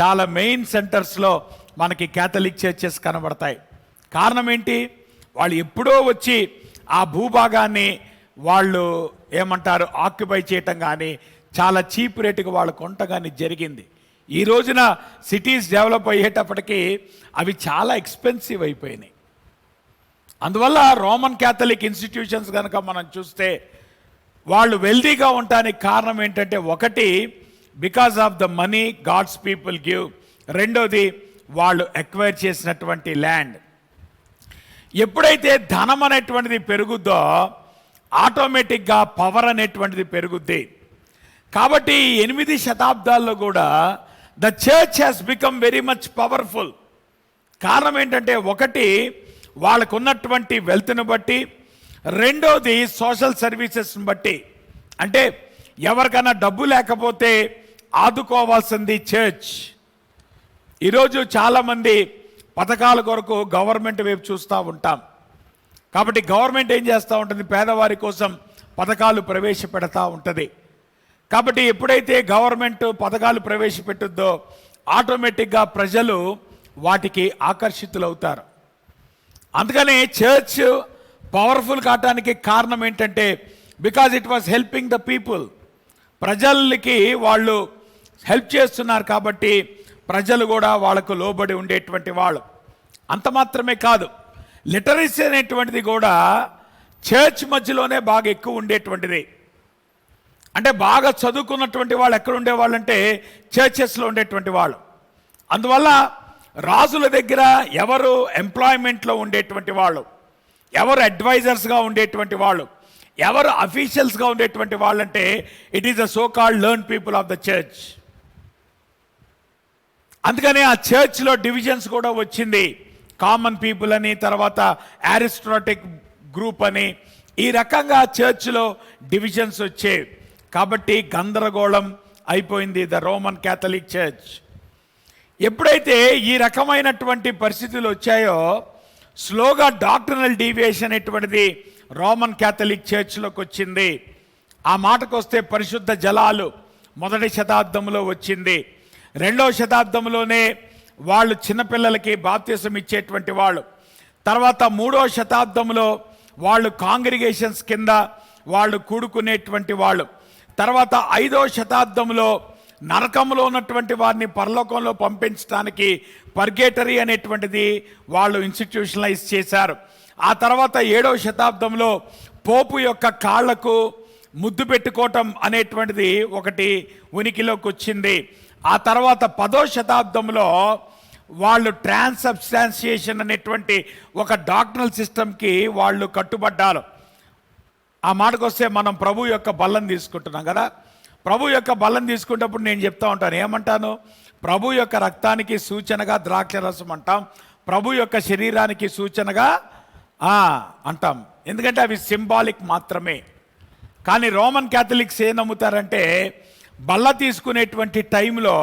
చాలా మెయిన్ సెంటర్స్లో మనకి క్యాథలిక్ చర్చెస్ కనబడతాయి. కారణం ఏంటి? వాళ్ళు ఎప్పుడో వచ్చి ఆ భూభాగాన్ని వాళ్ళు ఏమంటారు ఆక్యుపై చేయటం కానీ, చాలా చీప్ రేటుకి వాళ్ళు కొనటం కానీ జరిగింది. ఈ రోజున సిటీస్ డెవలప్ అయ్యేటప్పటికీ అవి చాలా ఎక్స్పెన్సివ్ అయిపోయినాయి. అందువల్ల రోమన్ క్యాథలిక్ ఇన్స్టిట్యూషన్స్ కనుక మనం చూస్తే వాళ్ళు వెల్దీగా ఉండటానికి కారణం ఏంటంటే, ఒకటి because of the money gods people give, రెండోది వాళ్ళు ఎక్వైర్ చేసినటువంటి ల్యాండ్. ఎప్పుడైతే ధనం అనేటువంటిది పెరుగుద్దో ఆటోమేటిక్గా పవర్ అనేటువంటిది పెరుగుద్ది. కాబట్టి 8 శతాబ్దాల్లో కూడా the church has become very much powerful. కారణం ఏంటంటే, ఒకటి వాళ్ళకు ఉన్నటువంటి వెల్త్ను బట్టి, రెండోది సోషల్ సర్వీసెస్ని బట్టి. అంటే ఎవరికైనా డబ్బు లేకపోతే ఆదుకోవాల్సింది చర్చ్. ఈరోజు చాలామంది పథకాల కొరకు గవర్నమెంట్ వైపు చూస్తూ ఉంటాం. కాబట్టి గవర్నమెంట్ ఏం చేస్తూ ఉంటుంది, పేదవారి కోసం పథకాలు ప్రవేశపెడతా ఉంటుంది. కాబట్టి ఎప్పుడైతే గవర్నమెంట్ పథకాలు ప్రవేశపెట్టుద్దో ఆటోమేటిక్గా ప్రజలు వాటికి ఆకర్షితులవుతారు. అందుకని చర్చ్ పవర్ఫుల్ కావటానికి కారణం ఏంటంటే because it was helping the people. ప్రజలకి వాళ్ళు హెల్ప్ చేస్తున్నారు కాబట్టి ప్రజలు కూడా వాళ్ళకు లోబడి ఉండేటువంటి వాళ్ళు. అంత మాత్రమే కాదు, లిటరసీ అనేటువంటిది కూడా చర్చ్ మధ్యలోనే బాగా ఎక్కువ ఉండేటువంటిది. అంటే బాగా చదువుకున్నటువంటి వాళ్ళు ఎక్కడ ఉండేవాళ్ళు అంటే చర్చెస్లో ఉండేటువంటి వాళ్ళు. అందువల్ల రాజుల దగ్గర ఎవరు ఎంప్లాయ్మెంట్లో ఉండేటువంటి వాళ్ళు, ఎవరు అడ్వైజర్స్గా ఉండేటువంటి వాళ్ళు, ఎవరు అఫీషియల్స్గా ఉండేటువంటి వాళ్ళంటే it is the so called learn people of the church. అందుకని ఆ చర్చ్లో డివిజన్స్ కూడా వచ్చింది. కామన్ పీపుల్ అని, తర్వాత అరిస్టాటిక్ గ్రూప్ అని, ఈ రకంగా చర్చ్లో డివిజన్స్ వచ్చేవి. కాబట్టి గందరగోళం అయిపోయింది ద రోమన్ క్యాథలిక్ చర్చ్. ఎప్పుడైతే ఈ రకమైనటువంటి పరిస్థితులు వచ్చాయో స్లోగా డాక్ట్రినల్ డీవియేషన్ అనేటువంటిది రోమన్ క్యాథలిక్ చర్చ్లోకి వచ్చింది. ఆ మాటకు వస్తే పరిశుద్ధ జలాలు 1వ శతాబ్దంలో వచ్చింది. 2వ శతాబ్దంలోనే వాళ్ళు చిన్నపిల్లలకి బాప్తిసం ఇచ్చేటువంటి వాళ్ళు. తర్వాత 3వ శతాబ్దంలో వాళ్ళు కాంగ్రిగేషన్స్ కింద వాళ్ళు కూడుకునేటువంటి వాళ్ళు. తర్వాత 5వ శతాబ్దంలో నరకంలో ఉన్నటువంటి వారిని పరలోకంలో పంపించడానికి పర్గేటరీ అనేటువంటిది వాళ్ళు ఇన్స్టిట్యూషనలైజ్ చేశారు. ఆ తర్వాత 7వ శతాబ్దంలో పోపు యొక్క కాళ్లకు ముద్దు పెట్టుకోవటం అనేటువంటిది ఒకటి ఉనికిలోకి వచ్చింది. ఆ తర్వాత 10వ శతాబ్దంలో వాళ్ళు ట్రాన్స్సబ్స్టాన్షియేషన్ అనేటువంటి ఒక డాక్టరల్ సిస్టమ్కి వాళ్ళు కట్టుబడ్డారు. ఆ మాటకు వస్తే మనం ప్రభు యొక్క బల్లం తీసుకుంటున్నాం కదా. ప్రభు యొక్క బల్లం తీసుకునేటప్పుడు నేను చెప్తా ఉంటాను, ఏమంటాను, ప్రభు యొక్క రక్తానికి సూచనగా ద్రాక్షరసం అంటాం, ప్రభు యొక్క శరీరానికి సూచనగా అంటాం. ఎందుకంటే అవి సింబాలిక్ మాత్రమే. కానీ రోమన్ క్యాథలిక్స్ ఏం నమ్ముతారంటే బల్ల తీసుకునేటువంటి టైంలో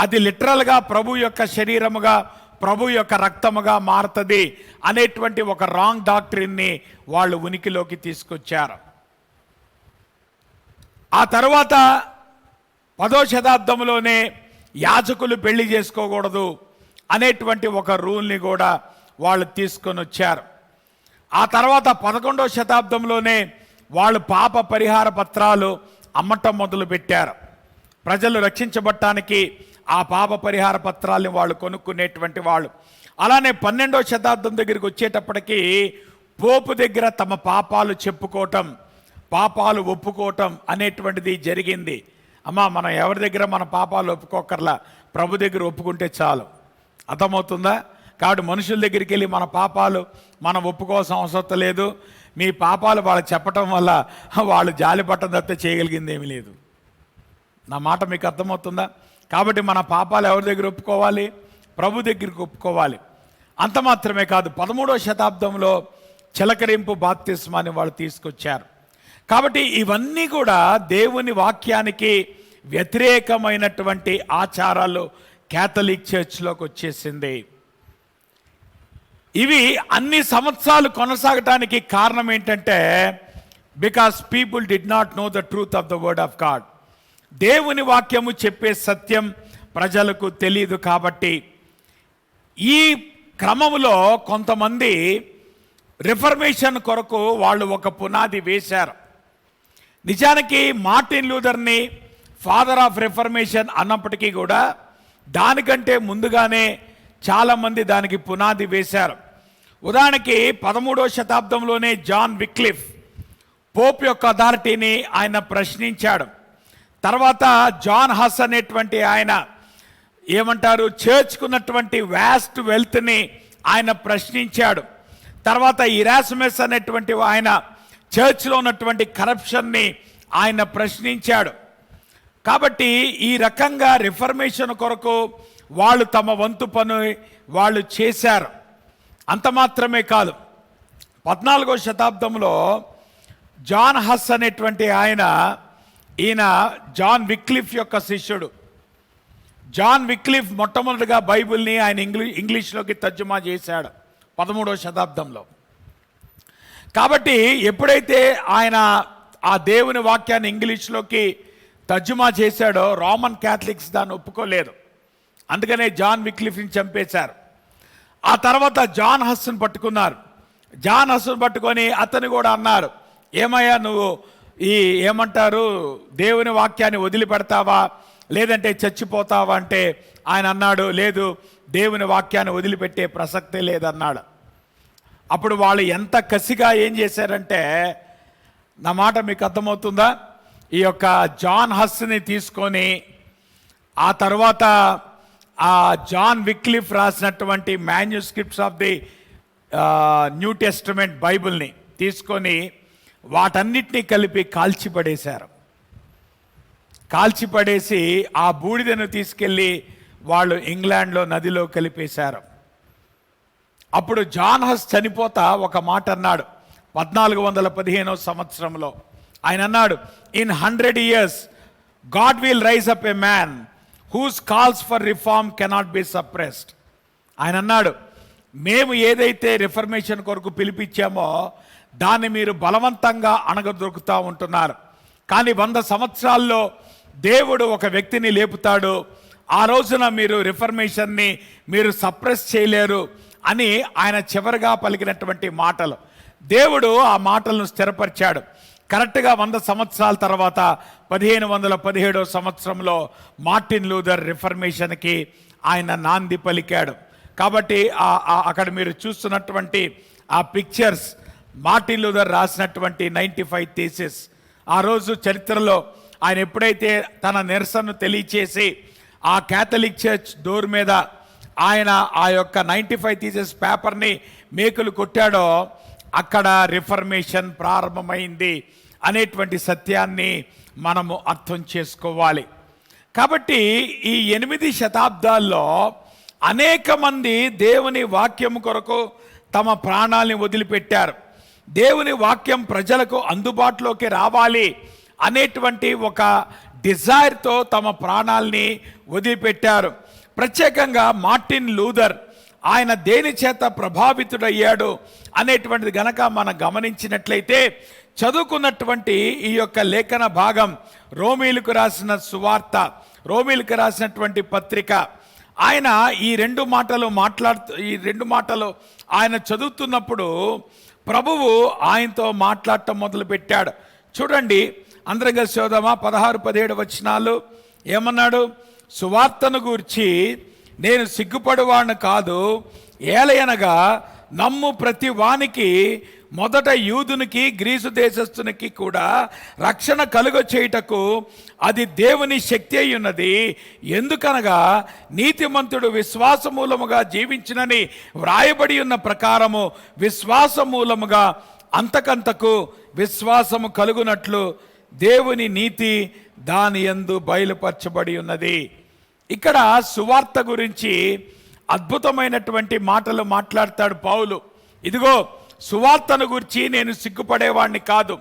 అది లిటరల్గా ప్రభు యొక్క శరీరముగా, ప్రభు యొక్క రక్తముగా మారుతుంది అనేటువంటి ఒక రాంగ్ డాక్ట్రిన్ని వాళ్ళు ఉనికిలోకి తీసుకొచ్చారు. ఆ తర్వాత 10వ శతాబ్దంలోనే యాజకులు పెళ్లి చేసుకోకూడదు అనేటువంటి ఒక రూల్ని కూడా వాళ్ళు తీసుకొని వచ్చారు. ఆ తర్వాత 11వ శతాబ్దంలోనే వాళ్ళు పాప పరిహార పత్రాలు అమ్మటం మొదలు పెట్టారు. ప్రజలు రక్షించబడటానికి ఆ పాప పరిహార పత్రాలని వాళ్ళు కొనుక్కునేటువంటి వాళ్ళు. అలానే 12వ శతాబ్దం దగ్గరికి వచ్చేటప్పటికి పోపు దగ్గర తమ పాపాలు చెప్పుకోవటం, పాపాలు ఒప్పుకోవటం అనేటువంటిది జరిగింది. అమ్మా, మనం ఎవరి దగ్గర మన పాపాలు ఒప్పుకోకర్లా, ప్రభు దగ్గర ఒప్పుకుంటే చాలు. అర్థమవుతుందా? కాబట్టి మనుషుల దగ్గరికి వెళ్ళి మన పాపాలు మనం ఒప్పుకోవాల్సిన అవసరం లేదు. మీ పాపాలు వాళ్ళకి చెప్పటం వల్ల వాళ్ళు జాలి పట్టడం తప్పితే చేయగలిగింది ఏమీ లేదు. నా మాట మీకు అర్థమవుతుందా? కాబట్టి మన పాపాలు ఎవరి దగ్గర ఒప్పుకోవాలి? ప్రభు దగ్గరికి ఒప్పుకోవాలి. అంత మాత్రమే కాదు, 13వ శతాబ్దంలో చిలకరింపు బాప్తిస్మాన్ని వాళ్ళు తీసుకొచ్చారు. కాబట్టి ఇవన్నీ కూడా దేవుని వాక్యానికి వ్యతిరేకమైనటువంటి ఆచారాలు క్యాథలిక్ చర్చ్లోకి వచ్చేసింది. ఇవి అన్ని సంవత్సరాలు కొనసాగటానికి కారణం ఏంటంటే because people did not know the truth of the word of God. దేవుని వాక్యము చెప్పే సత్యం ప్రజలకు తెలియదు. కాబట్టి ఈ క్రమంలో కొంతమంది రిఫర్మేషన్ కొరకు వాళ్ళు ఒక పునాది వేశారు. నిజానికి మార్టిన్ లూథర్ని ఫాదర్ ఆఫ్ రిఫర్మేషన్ అన్నప్పటికీ కూడా దానికంటే ముందుగానే చాలామంది దానికి పునాది వేశారు. ఉదాహరణకి 13వ శతాబ్దంలోనే జాన్ విక్లిఫ్ పోప్ యొక్క అథారిటీని ఆయన ప్రశ్నించాడు. తర్వాత జాన్ హస్ అనేటువంటి ఆయన ఏమంటారు, చర్చ్కున్నటువంటి వ్యాస్ట్ వెల్త్ని ఆయన ప్రశ్నించాడు. తర్వాత ఇరాస్మస్ అనేటువంటి ఆయన చర్చ్లో ఉన్నటువంటి కరప్షన్ని ఆయన ప్రశ్నించాడు. కాబట్టి ఈ రకంగా రిఫర్మేషన్ కొరకు వాళ్ళు తమ వంతు పని వాళ్ళు చేశారు. అంత మాత్రమే కాదు, 14వ శతాబ్దంలో జాన్ హస్ అనేటువంటి ఆయన ఈయన జాన్ విక్లిఫ్ యొక్క శిష్యుడు. జాన్ విక్లిఫ్ మొట్టమొదటిగా బైబిల్ని ఆయన ఇంగ్లీష్లోకి తర్జుమా చేశాడు 13వ శతాబ్దంలో. కాబట్టి ఎప్పుడైతే ఆయన ఆ దేవుని వాక్యాన్ని ఇంగ్లీష్లోకి తర్జుమా చేశాడో రోమన్ క్యాథలిక్స్ దాన్ని ఒప్పుకోలేదు. అందుకనే జాన్ విక్లిఫ్ని చంపేశారు. ఆ తర్వాత జాన్ హస్ను పట్టుకున్నారు. జాన్ హస్ను పట్టుకొని అతను కూడా అన్నారు, ఏమయ్యా నువ్వు ఏమంటారు దేవుని వాక్యాన్ని వదిలిపెడతావా లేదంటే చచ్చిపోతావా అంటే ఆయన అన్నాడు, లేదు దేవుని వాక్యాన్ని వదిలిపెట్టే ప్రసక్తే లేదన్నాడు. అప్పుడు వాళ్ళు ఎంత కసిగా ఏం చేశారంటే, నా మాట మీకు అర్థమవుతుందా, ఈ యొక్క జాన్ హస్ని తీసుకొని ఆ తర్వాత ఆ జాన్ విక్లిఫ్ రాసినటువంటి manuscripts of the new testament బైబిల్ని తీసుకొని వాటన్నిటినీ కలిపి కాల్చిపడేశారు. కాల్చిపడేసి ఆ బూడిదను తీసుకెళ్ళి వాళ్ళు ఇంగ్లాండ్లో నదిలో కలిపేశారు. అప్పుడు జాన్ హస్ చనిపోతా ఒక మాట అన్నాడు 1415వ సంవత్సరంలో. ఆయన అన్నాడు, in 100 years God will rise up a man whose calls for reform cannot be suppressed. ఆయన అన్నాడు, మేము ఏదైతే రిఫర్మేషన్ కొరకు పిలిపించామో దాన్ని మీరు బలవంతంగా అణగదొరుకుతూ ఉంటున్నారు. కానీ 100 సంవత్సరాల్లో దేవుడు ఒక వ్యక్తిని లేపుతాడు. ఆ రోజున మీరు రిఫర్మేషన్ని మీరు సప్రెస్ చేయలేరు అని ఆయన చివరిగా పలికినటువంటి మాటలు. దేవుడు ఆ మాటలను స్థిరపరిచాడు. కరెక్ట్గా 100 సంవత్సరాల తర్వాత 1517వ సంవత్సరంలో మార్టిన్ లూథర్ రిఫర్మేషన్కి ఆయన నాంది పలికాడు. కాబట్టి అక్కడ మీరు చూస్తున్నటువంటి ఆ పిక్చర్స్ మార్టిన్ లూథర్ రాసినటువంటి 95 థీసిస్. ఆ రోజు చరిత్రలో ఆయన ఎప్పుడైతే తన నిరసనను తెలియచేసి ఆ క్యాథలిక్ చర్చ్ డోర్ మీద ఆయన ఆ యొక్క 95 థీసిస్ పేపర్ని మేకులు కొట్టాడో అక్కడ రిఫర్మేషన్ ప్రారంభమైంది అనేటువంటి సత్యాన్ని మనము అర్థం చేసుకోవాలి. కాబట్టి ఈ 8 శతాబ్దాల్లో అనేక మంది దేవుని వాక్యం కొరకు తమ ప్రాణాలని వదిలిపెట్టారు. దేవుని వాక్యం ప్రజలకు అందుబాటులోకి రావాలి అనేటువంటి ఒక డిజైర్తో తమ ప్రాణాలని వదిలిపెట్టారు. ప్రత్యేకంగా మార్టిన్ లూథర్ ఆయన దేని చేత ప్రభావితుడయ్యాడు అనేటువంటిది గనక మనం గమనించినట్లయితే, చదువుకున్నటువంటి ఈ యొక్క లేఖన భాగం రోమీలకు రాసిన సువార్త, రోమీలకు రాసినటువంటి పత్రిక, ఆయన ఈ రెండు మాటలు ఆయన చదువుతున్నప్పుడు ప్రభువు ఆయనతో మాట్లాడటం మొదలుపెట్టాడు. చూడండి, అందరం కలిసి చదువుదామా 16-17 వచనాలు. ఏమన్నాడు? సువార్తను గూర్చి నేను సిగ్గుపడువాణ్ణి కాదు, ఏలయనగా నమ్ము ప్రతి వానికి, మొదట యూదునికి గ్రీసు దేశస్థునికి కూడా రక్షణ కలుగ చేయుటకు అది దేవుని శక్తి అయి ఉన్నది. ఎందుకనగా నీతిమంతుడు విశ్వాసమూలముగా జీవించునని వ్రాయబడి ఉన్న ప్రకారము విశ్వాసమూలముగా అంతకంతకు విశ్వాసము కలుగునట్లు దేవుని నీతి దాని యందు బయలుపరచబడి ఉన్నది. ఇక్కడ సువార్త గురించి అద్భుతమైనటువంటి మాటలు మాట్లాడతాడు పౌలు. ఇదిగో సువార్తను గురించి నేను సిగ్గుపడేవాడిని కాదు.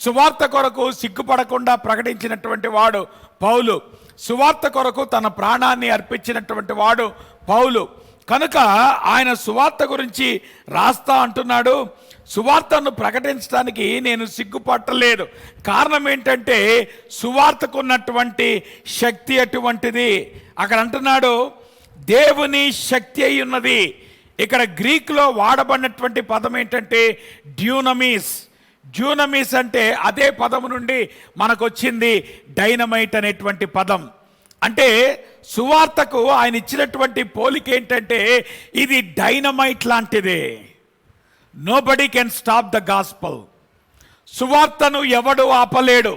సువార్త కొరకు సిగ్గుపడకుండా ప్రకటించినటువంటి వాడు పౌలు. సువార్త కొరకు తన ప్రాణాన్ని అర్పించినటువంటి వాడు పౌలు. కనుక ఆయన సువార్త గురించి రాస్తా అంటున్నాడు, సువార్తను ప్రకటించడానికి నేను సిగ్గుపట్టలేదు. కారణం ఏంటంటే సువార్తకు ఉన్నటువంటి శక్తి అటువంటిది. అక్కడ అంటున్నాడు దేవుని శక్తి అయి ఉన్నది. ఇక్కడ గ్రీక్లో వాడబడినటువంటి పదం ఏంటంటే డ్యూనమీస్. డ్యూనమీస్ అంటే అదే పదము నుండి మనకు వచ్చింది డైనమైట్ అనేటువంటి పదం. అంటే సువార్తకు ఆయన ఇచ్చినటువంటి పోలిక ఏంటంటే ఇది డైనమైట్ లాంటిదే. Nobody can stop the gospel. సువార్తను ఎవడు ఆపలేడు,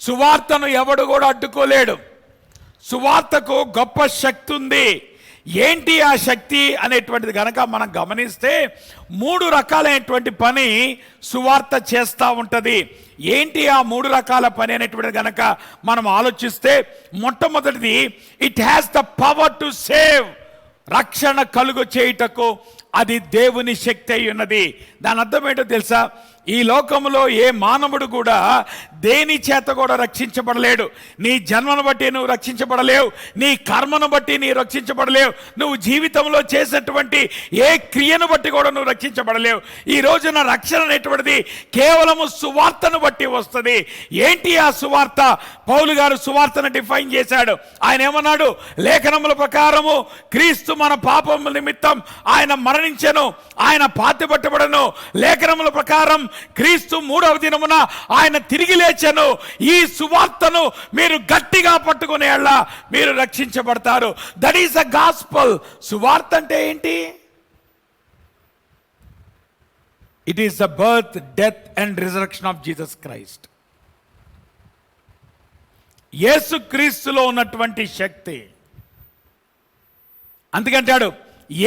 సువార్తను ఎవడు కూడా అడ్డుకోలేడు. సువార్తకు గొప్ప శక్తి ఉంది. ఏంటి ఆ శక్తి అనేటువంటిది కనుక మనం గమనిస్తే 3 రకాలైనటువంటి పని సువార్త చేస్తూ ఉంటుంది. ఏంటి ఆ 3 రకాల పని అనేటువంటిది కనుక మనం ఆలోచిస్తే, మొట్టమొదటిది it has the power to save. రక్షణ కలుగు చేయుటకు అది దేవుని శక్తి అయి ఉన్నది. దాని అర్థం ఏంటో తెలుసా? ఈ లోకంలో ఏ మానవుడు కూడా దేని చేత కూడా రక్షించబడలేడు. నీ జన్మను బట్టి నువ్వు రక్షించబడలేవు, నీ కర్మను బట్టి నీ రక్షించబడలేవు, నువ్వు జీవితంలో చేసినటువంటి ఏ క్రియను బట్టి కూడా నువ్వు రక్షించబడలేవు. ఈ రోజున రక్షణ అనేటువంటిది కేవలము సువార్తను బట్టి వస్తుంది. ఏంటి ఆ సువార్త? పౌలు గారు సువార్తను డిఫైన్ చేశాడు. ఆయన ఏమన్నాడు? లేఖనముల ప్రకారము క్రీస్తు మన పాపముల నిమిత్తం ఆయన మరణించెను, ఆయన పాతిపట్టబడను. లేఖనముల ప్రకారం క్రీస్తు 3వ దినమున ఆయన తిరిగి లేచెను. ఈ సువార్తను మీరు గట్టిగా పట్టుకునేళ్ళ మీరు రక్షించబడతారు. That is the gospel. సువార్త అంటే ఏంటి? It is the birth, death and resurrection of Jesus Christ. యేసు క్రీస్తులో ఉన్నటువంటి శక్తి. అందుకంటాడు,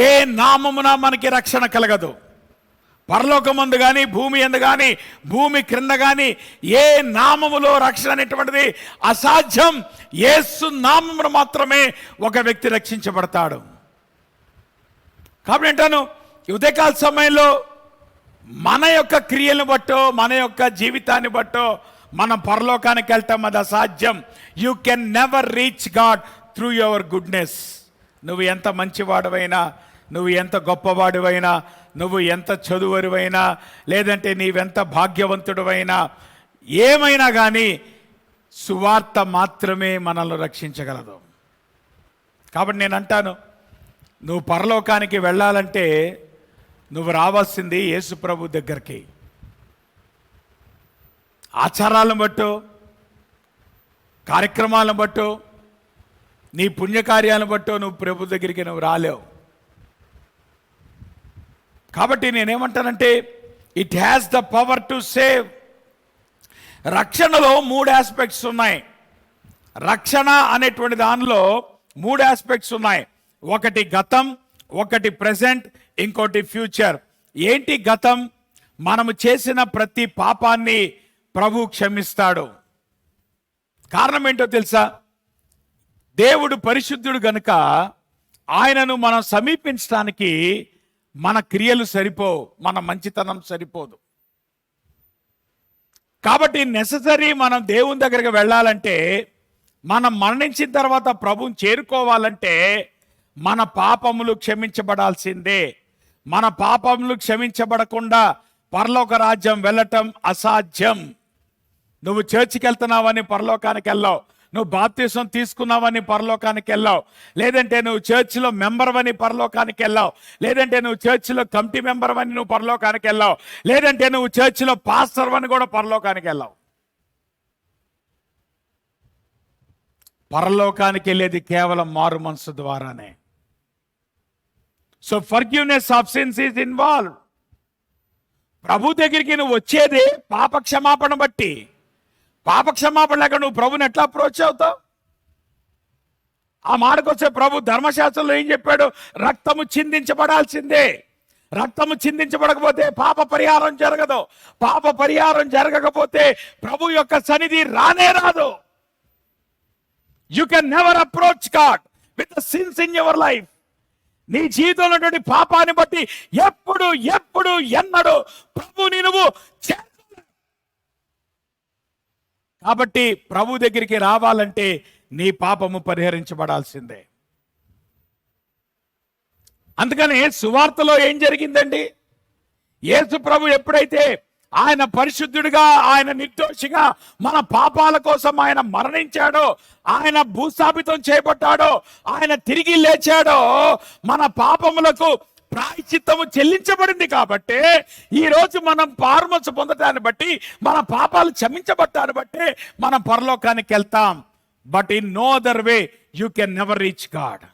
ఏ నామమున మనకి రక్షణ కలగదు. పరలోకమందు కానీ, భూమి ఎందు కానీ, భూమి క్రింద కానీ ఏ నామములో రక్షణ అనేటువంటిది అసాధ్యం. యేసు నామమున మాత్రమే ఒక వ్యక్తి రక్షించబడతాడు. కాబట్టి అంటాను, ఉదయకాల సమయంలో మన యొక్క క్రియలను బట్టో, మన యొక్క జీవితాన్ని బట్టో మనం పరలోకానికి వెళ్తాం, అది అసాధ్యం. You can never reach God through your goodness. నువ్వు ఎంత మంచివాడువైనా, నువ్వు ఎంత గొప్పవాడువైనా, నువ్వు ఎంత చదువరువైనా, లేదంటే నీవెంత భాగ్యవంతుడువైనా, ఏమైనా కానీ సువార్త మాత్రమే మనల్ని రక్షించగలదు. కాబట్టి నేను అంటాను, నువ్వు పరలోకానికి వెళ్ళాలంటే నువ్వు రావాల్సింది యేసు ప్రభు దగ్గరికి. ఆచారాలను బట్టో, కార్యక్రమాలను బట్టో, నీ పుణ్యకార్యాలను బట్టో నువ్వు ప్రభు దగ్గరికి నువ్వు రాలేవు. కాబట్టి నేనేమంటానంటే, it has the power to save. రక్షణలో 3 ఆస్పెక్ట్స్ ఉన్నాయి. రక్షణ అనేటువంటి దానిలో 3 ఆస్పెక్ట్స్ ఉన్నాయి. ఒకటి గతం, ఒకటి ప్రెజెంట్, ఇంకోటి ఫ్యూచర్. ఏంటి గతం? మనము చేసిన ప్రతి పాపాన్ని ప్రభు క్షమిస్తాడు. కారణం ఏంటో తెలుసా? దేవుడు పరిశుద్ధుడు గనుక ఆయనను మనం సమీపించడానికి మన క్రియలు సరిపోవు, మన మంచితనం సరిపోదు. కాబట్టి నెససరీ మనం దేవుని దగ్గరికి వెళ్ళాలంటే, మనం మరణించిన తర్వాత ప్రభువుని చేరుకోవాలంటే మన పాపములు క్షమించబడాల్సిందే. మన పాపములు క్షమించబడకుండా పరలోక రాజ్యం వెళ్ళటం అసాధ్యం. నువ్వు చర్చికి వెళ్తున్నావని పరలోకానికి వెళ్ళావు, నువ్వు బాప్తిసం తీసుకున్నావని పరలోకానికి వెళ్ళావు, లేదంటే నువ్వు చర్చిలో మెంబర్ అని పరలోకానికి వెళ్ళావు, లేదంటే నువ్వు చర్చిలో కమిటీ మెంబర్ అని నువ్వు పరలోకానికి వెళ్ళావు, లేదంటే నువ్వు చర్చిలో పాస్టర్ అని కూడా పరలోకానికి వెళ్ళావు. పరలోకానికి వెళ్ళేది కేవలం మారు మనసు ద్వారానే. So forgiveness of sins is involve. ప్రభు దగ్గరికి నువ్వు వచ్చేది పాప క్షమాపణ బట్టి. పాప క్షమాపణ లేక నువ్వు ప్రభుని ఎట్లా అప్రోచ్ అవుతావు? ఆ మాటకొచ్చే ప్రభు ధర్మశాస్త్రంలో ఏం చెప్పాడు? రక్తము చిందించబడాల్సిందే. రక్తము చిందించబడకపోతే పాప పరిహారం జరగదు. పాప పరిహారం జరగకపోతే ప్రభు యొక్క సన్నిధి రానే రాదు. You can never approach God with the sins in your life. నీ జీవితంలో ఉన్నటువంటి పాపాన్ని బట్టి ఎప్పుడు ఎన్నడు ప్రభుని నువ్వు కాబట్టి ప్రభు దగ్గరికి రావాలంటే నీ పాపము పరిహరించబడాల్సిందే. అందుకని సువార్తలో ఏం జరిగిందండి? యేసు ప్రభు ఎప్పుడైతే ఆయన పరిశుద్ధుడిగా, ఆయన నిర్దోషిగా మన పాపాల కోసం ఆయన మరణించాడో, ఆయన భూస్థాపితం చేయబడ్డాడో, ఆయన తిరిగి లేచాడో, మన పాపములకు ప్రాయశ్చిత్తము చెల్లించబడింది. కాబట్టి ఈ రోజు మనం పారుమోక్ష పొందటాన్ని బట్టి, మన పాపాలు క్షమించబట్టాన్ని బట్టి మనం పరలోకానికి వెళ్తాం. But in no other way you can never reach God.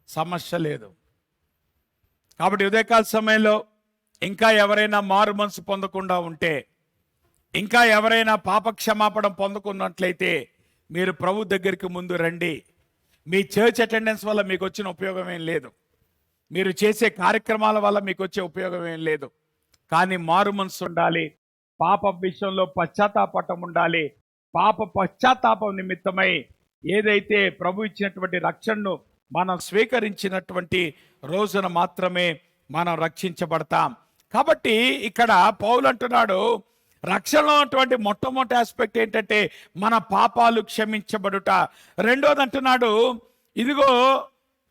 సమస్య లేదు. కాబట్టి ఉదయకాల సమయంలో ఇంకా ఎవరైనా మారు మనసు పొందకుండా ఉంటే, ఇంకా ఎవరైనా పాప క్షమాపణ పొందుకున్నట్లయితే మీరు ప్రభు దగ్గరికి ముందు రండి. మీ చర్చ్ అటెండెన్స్ వల్ల మీకు వచ్చిన ఉపయోగం ఏం లేదు, మీరు చేసే కార్యక్రమాల వల్ల మీకు వచ్చే ఉపయోగం ఏం లేదు. కానీ మారు మనసు ఉండాలి, పాప విషయంలో పశ్చాత్తాపం ఉండాలి. పాప పశ్చాత్తాపం నిమిత్తమై ఏదైతే ప్రభు ఇచ్చినటువంటి రక్షణను మనం స్వీకరించినటువంటి రోజున మాత్రమే మనం రక్షించబడతాం. కాబట్టి ఇక్కడ పౌలు అంటున్నాడు, రక్షణలో ఉన్నటువంటి మొట్టమొదటి ఆస్పెక్ట్ ఏంటంటే మన పాపాలు క్షమించబడుట. రెండోది అంటున్నాడు, ఇదిగో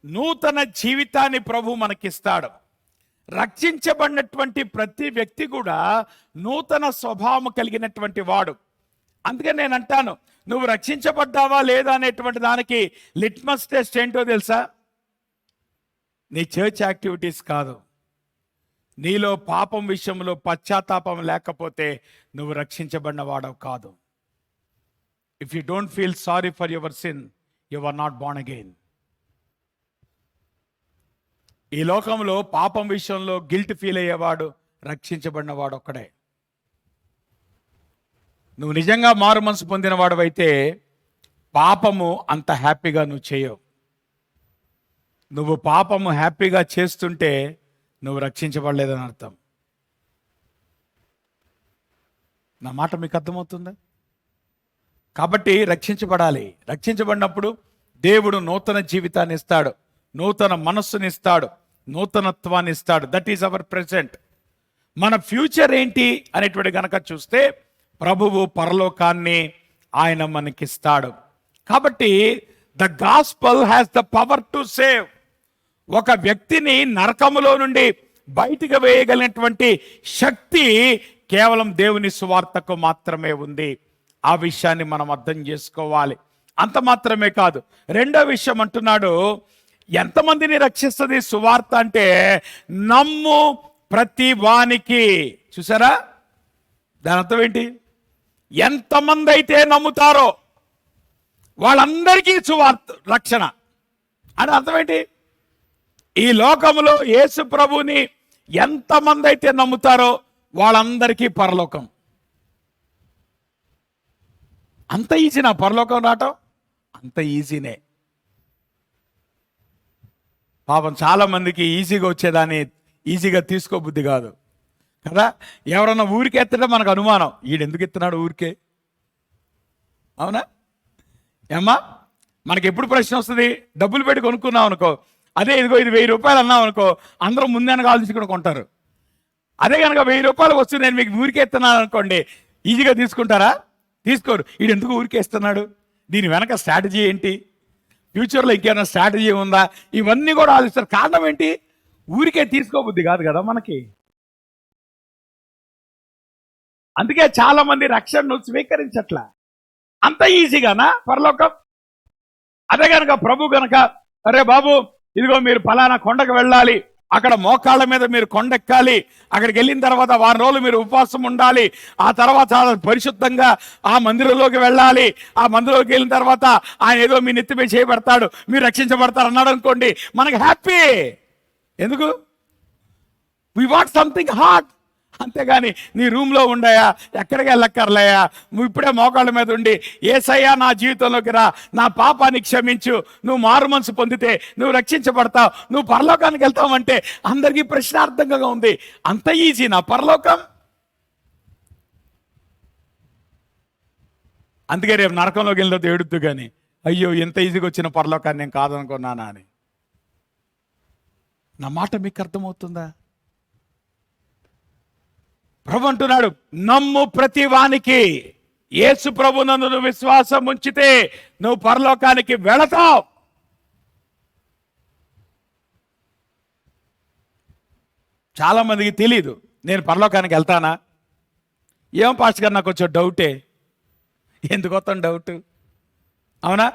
నూతన జీవితాన్ని ప్రభు మనకిస్తాడు. రక్షించబడినటువంటి ప్రతి వ్యక్తి కూడా నూతన స్వభావం కలిగినటువంటి వాడు. అందుకే నేను అంటాను, నువ్వు రక్షించబడ్డావా లేదా అనేటువంటి దానికి లిట్మస్ టెస్ట్ ఏంటో తెలుసా? నీ చర్చ్ యాక్టివిటీస్ కాదు. నీలో పాపం విషయంలో పశ్చాత్తాపం లేకపోతే నువ్వు రక్షించబడిన వాడవు కాదు. If you don't feel sorry for your sin, you are not born again. ఈ లోకంలో పాపం విషయంలో గిల్ట్ ఫీల్ అయ్యేవాడు రక్షించబడిన వాడు ఒక్కడే. నువ్వు నిజంగా మారు మనసు పొందిన వాడవైతే పాపము అంత హ్యాపీగా నువ్వు చేయవు. నువ్వు పాపము హ్యాపీగా చేస్తుంటే నువ్వు రక్షించబడలేదని అర్థం. నా మాట మీకు అర్థమవుతుందా? కాబట్టి రక్షించబడాలి. రక్షించబడినప్పుడు దేవుడు నూతన జీవితాన్ని ఇస్తాడు, నూతన మనస్సుని ఇస్తాడు, నూతనత్వాన్ని ఇస్తాడు. That is our present. మన ఫ్యూచర్ ఏంటి అనేటువంటి గనక చూస్తే ప్రభువు పరలోకాన్ని ఆయన మనకిస్తాడు. కాబట్టి the gospel has the power to save. ఒక వ్యక్తిని నరకములో నుండి బయటికి వేయగలిగినటువంటి శక్తి కేవలం దేవుని సువార్తకు మాత్రమే ఉంది. ఆ విషయాన్ని మనం అర్థం చేసుకోవాలి. అంత మాత్రమే కాదు, రెండో విషయం అంటున్నాడు, ఎంతమందిని రక్షిస్తుంది సువార్త అంటే నమ్ము ప్రతి వానికి. చూసారా దాని అర్థం ఏంటి? ఎంతమంది అయితే నమ్ముతారో వాళ్ళందరికీ సువార్త రక్షణ అని అర్థం ఏంటి? ఈ లోకంలో యేసు ప్రభుని ఎంతమంది అయితే నమ్ముతారో వాళ్ళందరికీ పరలోకం. అంత ఈజీనా పరలోకం రావటం? అంత ఈజీనే. పాపం చాలా మందికి ఈజీగా వచ్చేదాన్ని ఈజీగా తీసుకోబుద్ధి కాదు కదా. ఎవరన్నా ఊరికే ఎత్తడం మనకు అనుమానం, ఈడెందుకు ఎత్తున్నాడు ఊరికే, అవునా? ఏమ్మా, మనకి ఎప్పుడు ప్రశ్న వస్తుంది? డబ్బులు పెట్టి కొనుక్కున్నాం అనుకో, అదే ఇదిగో ఇది 1000 రూపాయలు అన్నాం అనుకో, అందరూ ముందేనగా ఆలోచించుకుని కొంటారు. అదే కనుక 1000 రూపాయలు వస్తుంది, నేను మీకు ఊరికే ఎత్తున్నాను అనుకోండి, ఈజీగా తీసుకుంటారా? తీసుకోరు. వీడు ఎందుకు ఊరికే ఇస్తున్నాడు, దీని వెనక స్ట్రాటజీ ఏంటి, ఫ్యూచర్లో ఇంకేమైనా స్ట్రాటజీ ఉందా, ఇవన్నీ కూడా ఆలోచిస్తారు. కారణం ఏంటి? ఊరికే తీసుకోబుద్ధి కాదు కదా మనకి. అందుకే చాలా మంది రక్షణను స్వీకరించట్లా. అంత ఈజీగానా పరలోకం? అదే కనుక ప్రభు కనుక, అరే బాబు ఇదిగో మీరు ఫలానా కొండకు వెళ్ళాలి, అక్కడ మోకాళ్ళ మీద మీరు కొండెక్కాలి, అక్కడికి వెళ్ళిన తర్వాత 1 రోజులు మీరు ఉపవాసం ఉండాలి, ఆ తర్వాత పరిశుద్ధంగా ఆ మందిరంలోకి వెళ్ళాలి, ఆ మందిరంలోకి వెళ్ళిన తర్వాత ఆయన ఏదో మీ నెత్తిపై చేయబడతాడు, మీరు రక్షించబడతారు అన్నాడు అనుకోండి, మనకు హ్యాపీ. ఎందుకు? We want something hard. అంతేగాని నీ రూమ్లో ఉండయా, ఎక్కడికి వెళ్ళక్కర్లేయా, నువ్వు ఇప్పుడే మోకాళ్ళ మీద ఉండి యేసయ్యా నా జీవితంలోకి రా, నా పాపాన్ని క్షమించు, నువ్వు మారు మనసు పొందితే నువ్వు రక్షించబడతావు, నువ్వు పరలోకానికి వెళ్తావంటే అందరికీ ప్రశ్నార్థంగా ఉంది. అంత ఈజీ నా పరలోకం? అందుకే రేపు నరకంలోకి వెళ్ళిన ఏడుద్దు కానీ, అయ్యో ఎంత ఈజీగా వచ్చిన పరలోకాన్ని నేను కాదనుకున్నానా అని. నా మాట మీకు అర్థమవుతుందా? ప్రభు అంటున్నాడు, నమ్ము ప్రతి వానికి. యేసు ప్రభు నందు నువ్వు విశ్వాసం ఉంచితే నువ్వు పరలోకానికి వెళతావు. చాలా మందికి తెలీదు నేను పరలోకానికి వెళ్తానా. ఏం పాస్టర్ గారు నాకు కొంచెం డౌటే. ఎందుకు వస్తాను డౌట్? అవునా,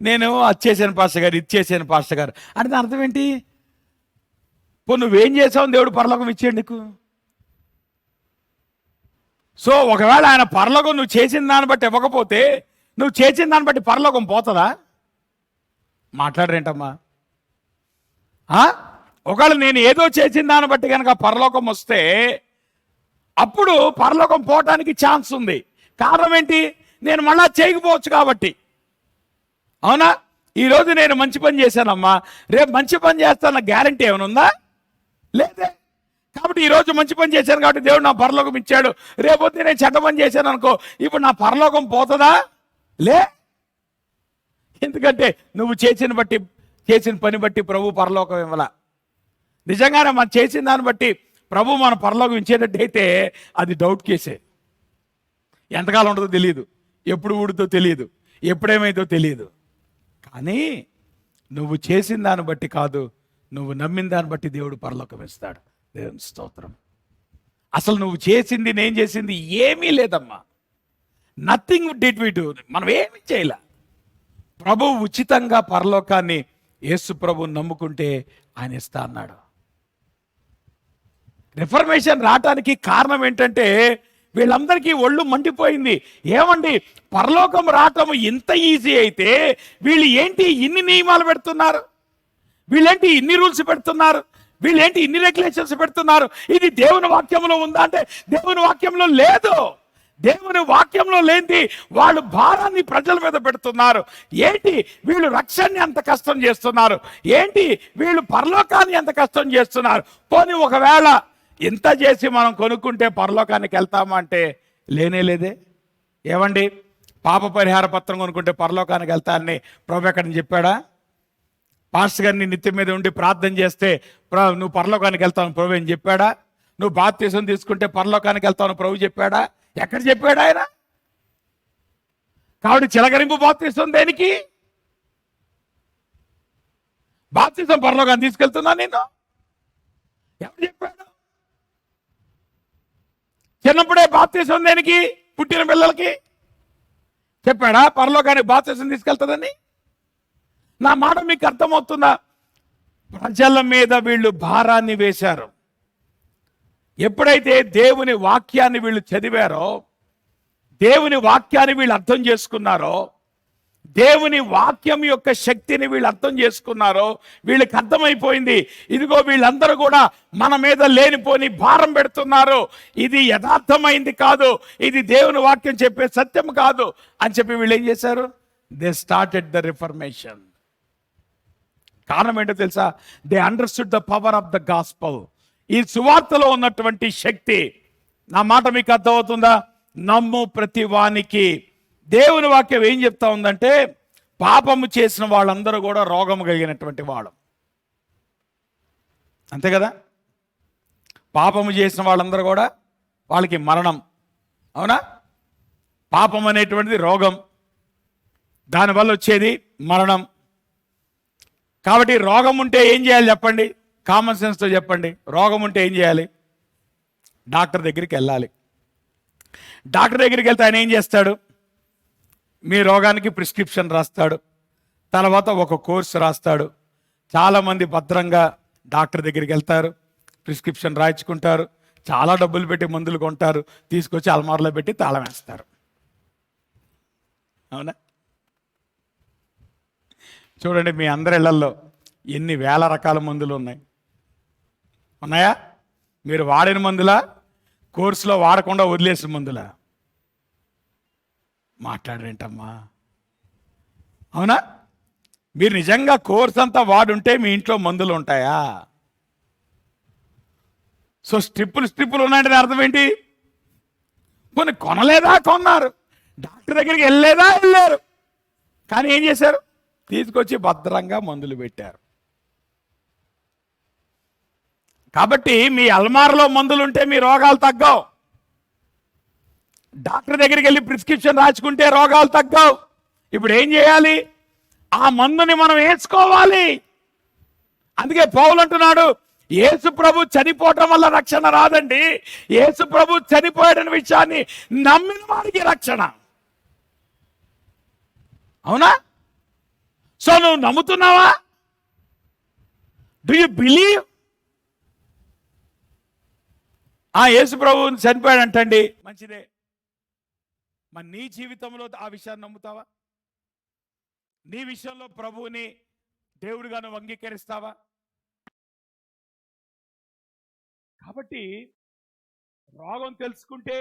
నేను అది చేశాను పాస్టర్ గారు, ఇది చేశాను పాస్టర్ గారు అంటే దాని అర్థం ఏంటి? నువ్వేం చేసావు దేవుడు పరలోకం ఇచ్చేయండి నీకు. సో ఒకవేళ ఆయన పరలోకం నువ్వు చేసిన దాన్ని బట్టి ఇవ్వకపోతే నువ్వు చేసిన దాన్ని బట్టి పరలోకం పోతుందా? మాట్లాడరేంటమ్మా? ఒకవేళ నేను ఏదో చేసిన దాన్ని బట్టి కనుక పరలోకం వస్తే అప్పుడు పరలోకం పోవటానికి ఛాన్స్ ఉంది. కారణం ఏంటి? నేను మళ్ళా చేయకపోవచ్చు కాబట్టి. అవునా? ఈరోజు నేను మంచి పని చేశానమ్మా, రేపు మంచి పని చేస్తాన గ్యారంటీ ఏమైనా ఉందా? లేదే. కాబట్టి ఈరోజు మంచి పని చేశాను కాబట్టి దేవుడు నా పరలోకం ఇచ్చాడు. రేపొద్దు నేను చెడ్డ పని చేశాను అనుకో, ఇప్పుడు నా పరలోకం పోతుందా? లే. ఎందుకంటే నువ్వు చేసిన పని బట్టి ప్రభు పరలోకం ఇవ్వాల. నిజంగానే మనం చేసిన దాన్ని బట్టి ప్రభు మన పరలోకం ఇచ్చేటట్టు అయితే అది డౌట్ కేసే. ఎంతకాలం ఉంటుందో తెలియదు, ఎప్పుడు ఊడుతో తెలియదు, ఎప్పుడేమైతో తెలియదు. కానీ నువ్వు చేసిన దాన్ని బట్టి కాదు, నువ్వు నమ్మిన దాన్ని బట్టి దేవుడు పరలోకం ఇస్తాడు. దేవుని స్తోత్రం. అసలు నువ్వు చేసింది, నేను చేసింది ఏమీ లేదమ్మా. Nothing did we do. మనం ఏమీ చేయలే. ప్రభు ఉచితంగా పరలోకాన్ని యేసు ప్రభువుని నమ్ముకుంటే ఆయన ఇస్తా అన్నాడు. రిఫర్మేషన్ రావటానికి కారణం ఏంటంటే వీళ్ళందరికీ ఒళ్ళు మండిపోయింది. ఏమండి, పరలోకం రావటం ఇంత ఈజీ అయితే వీళ్ళు ఏంటి ఇన్ని నియమాలు పెడుతున్నారు, వీళ్ళేంటి ఇన్ని రూల్స్ పెడుతున్నారు, వీళ్ళేంటి ఇన్ని రెగ్యులేషన్స్ పెడుతున్నారు, ఇది దేవుని వాక్యంలో ఉందా అంటే దేవుని వాక్యంలో లేదు. దేవుని వాక్యంలో లేనిది వాళ్ళు భారాన్ని ప్రజల మీద పెడుతున్నారు. ఏంటి వీళ్ళు రక్షణని ఎంత కష్టం చేస్తున్నారు, ఏంటి వీళ్ళు పరలోకాన్ని ఎంత కష్టం చేస్తున్నారు. పోనీ ఒకవేళ ఇంత చేసి మనం కొనుక్కుంటే పరలోకానికి వెళ్తామా అంటే లేనే లేదే. ఏమండి, పాప పరిహార పత్రం కొనుక్కుంటే పరలోకానికి వెళ్తానని ప్రభు ఎక్కడని చెప్పాడా? పాస్టర్ గారిని నిత్యం మీద ఉండి ప్రార్థన చేస్తే నువ్వు పరలోకానికి వెళ్తావు ప్రభు అని చెప్పాడా? నువ్వు బాప్తిసం తీసుకుంటే పరలోకానికి వెళ్తావు ప్రభు చెప్పాడా? ఎక్కడ చెప్పాడు ఆయన? కాబట్టి చిలకరింపు బాప్తిసం దేనికి? బాప్తిసం పరలోకాన్ని తీసుకెళ్తున్నా నేను ఎవరు చెప్పాడు? చిన్నప్పుడే బాప్తిసం దేనికి? పుట్టిన పిల్లలకి చెప్పాడా పరలోకానికి బాప్తిసం తీసుకెళ్తుందని? నా మాట మీకు అర్థమవుతుందా? ప్రజల మీద వీళ్ళు భారాన్ని వేశారు. ఎప్పుడైతే దేవుని వాక్యాన్ని వీళ్ళు చదివారో, దేవుని వాక్యాన్ని వీళ్ళు అర్థం చేసుకున్నారో, దేవుని వాక్యం యొక్క శక్తిని వీళ్ళు అర్థం చేసుకున్నారో, వీళ్ళకి అర్థమైపోయింది ఇదిగో వీళ్ళందరూ కూడా మన మీద లేనిపోని భారం పెడుతున్నారు, ఇది యథార్థమైంది కాదు, ఇది దేవుని వాక్యం చెప్పే సత్యం కాదు అని చెప్పి వీళ్ళు ఏం చేశారు? They started the reformation. కారణం ఏంటో తెలుసా? They understood the power of the gospel. ఈ సువార్తలో ఉన్నటువంటి శక్తి. నా మాట మీకు అర్థమవుతుందా? నమ్ము ప్రతి వానికి. దేవుని వాక్యం ఏం చెప్తా ఉందంటే పాపము చేసిన వాళ్ళందరూ కూడా రోగము కలిగినటువంటి వాళ్ళు. అంతే కదా? పాపము చేసిన వాళ్ళందరూ కూడా వాళ్ళకి మరణం. అవునా? పాపం అనేటువంటిది రోగం, దానివల్ల వచ్చేది మరణం. కాబట్టి రోగం ఉంటే ఏం చేయాలి చెప్పండి? కామన్ సెన్స్తో చెప్పండి. రోగం ఉంటే ఏం చేయాలి? డాక్టర్ దగ్గరికి వెళ్ళాలి. డాక్టర్ దగ్గరికి వెళ్తే ఆయన ఏం చేస్తాడు? మీ రోగానికి ప్రిస్క్రిప్షన్ రాస్తాడు, తర్వాత ఒక కోర్సు రాస్తాడు. చాలామంది భద్రంగా డాక్టర్ దగ్గరికి వెళ్తారు, ప్రిస్క్రిప్షన్ రాయించుకుంటారు, చాలా డబ్బులు పెట్టి మందులు కొంటారు, తీసుకొచ్చి అల్మార్లో పెట్టి తాళం వేస్తారు. అవునా? చూడండి, మీ అందరి ఇళ్లల్లో ఎన్ని వేల రకాల మందులు ఉన్నాయా? మీరు వాడిన మందులా, కోర్సులో వాడకుండా వదిలేసిన మందులా? మాట్లాడరేంటమ్మా? అవునా? మీరు నిజంగా కోర్స్ అంతా వాడుంటే మీ ఇంట్లో మందులు ఉంటాయా? సో స్ట్రిప్పులు ఉన్నాయంటే అర్థం ఏంటి? కొన్ని కొనలేదా? కొన్నారు. డాక్టర్ దగ్గరికి వెళ్ళారు, కానీ ఏం చేశారు? తీసుకొచ్చి భద్రంగా మందులు పెట్టారు. కాబట్టి మీ అల్మార్లో మందులు ఉంటే మీ రోగాలు తగ్గవు. డాక్టర్ దగ్గరికి వెళ్ళి ప్రిస్క్రిప్షన్ రాసుకుంటే రోగాలు తగ్గవు. ఇప్పుడు ఏం చేయాలి? ఆ మందుని మనం వేసుకోవాలి. అందుకే పౌలు అంటున్నాడు, యేసు ప్రభు చనిపోవటం వల్ల రక్షణ రాదండి, యేసు ప్రభు చనిపోయాడనే విషయాన్ని నమ్మిన వారికి రక్షణ. అవునా? సో నువ్వు నమ్ముతున్నావా? Do you believe? యేసు ప్రభు చనిపోయాడంటండి, మంచిదే. మరి నీ జీవితంలో ఆ విషయాన్ని నమ్ముతావా? నీ విషయంలో ప్రభువుని దేవుడిగా నువ్వు అంగీకరిస్తావా? కాబట్టి రోగం తెలుసుకుంటే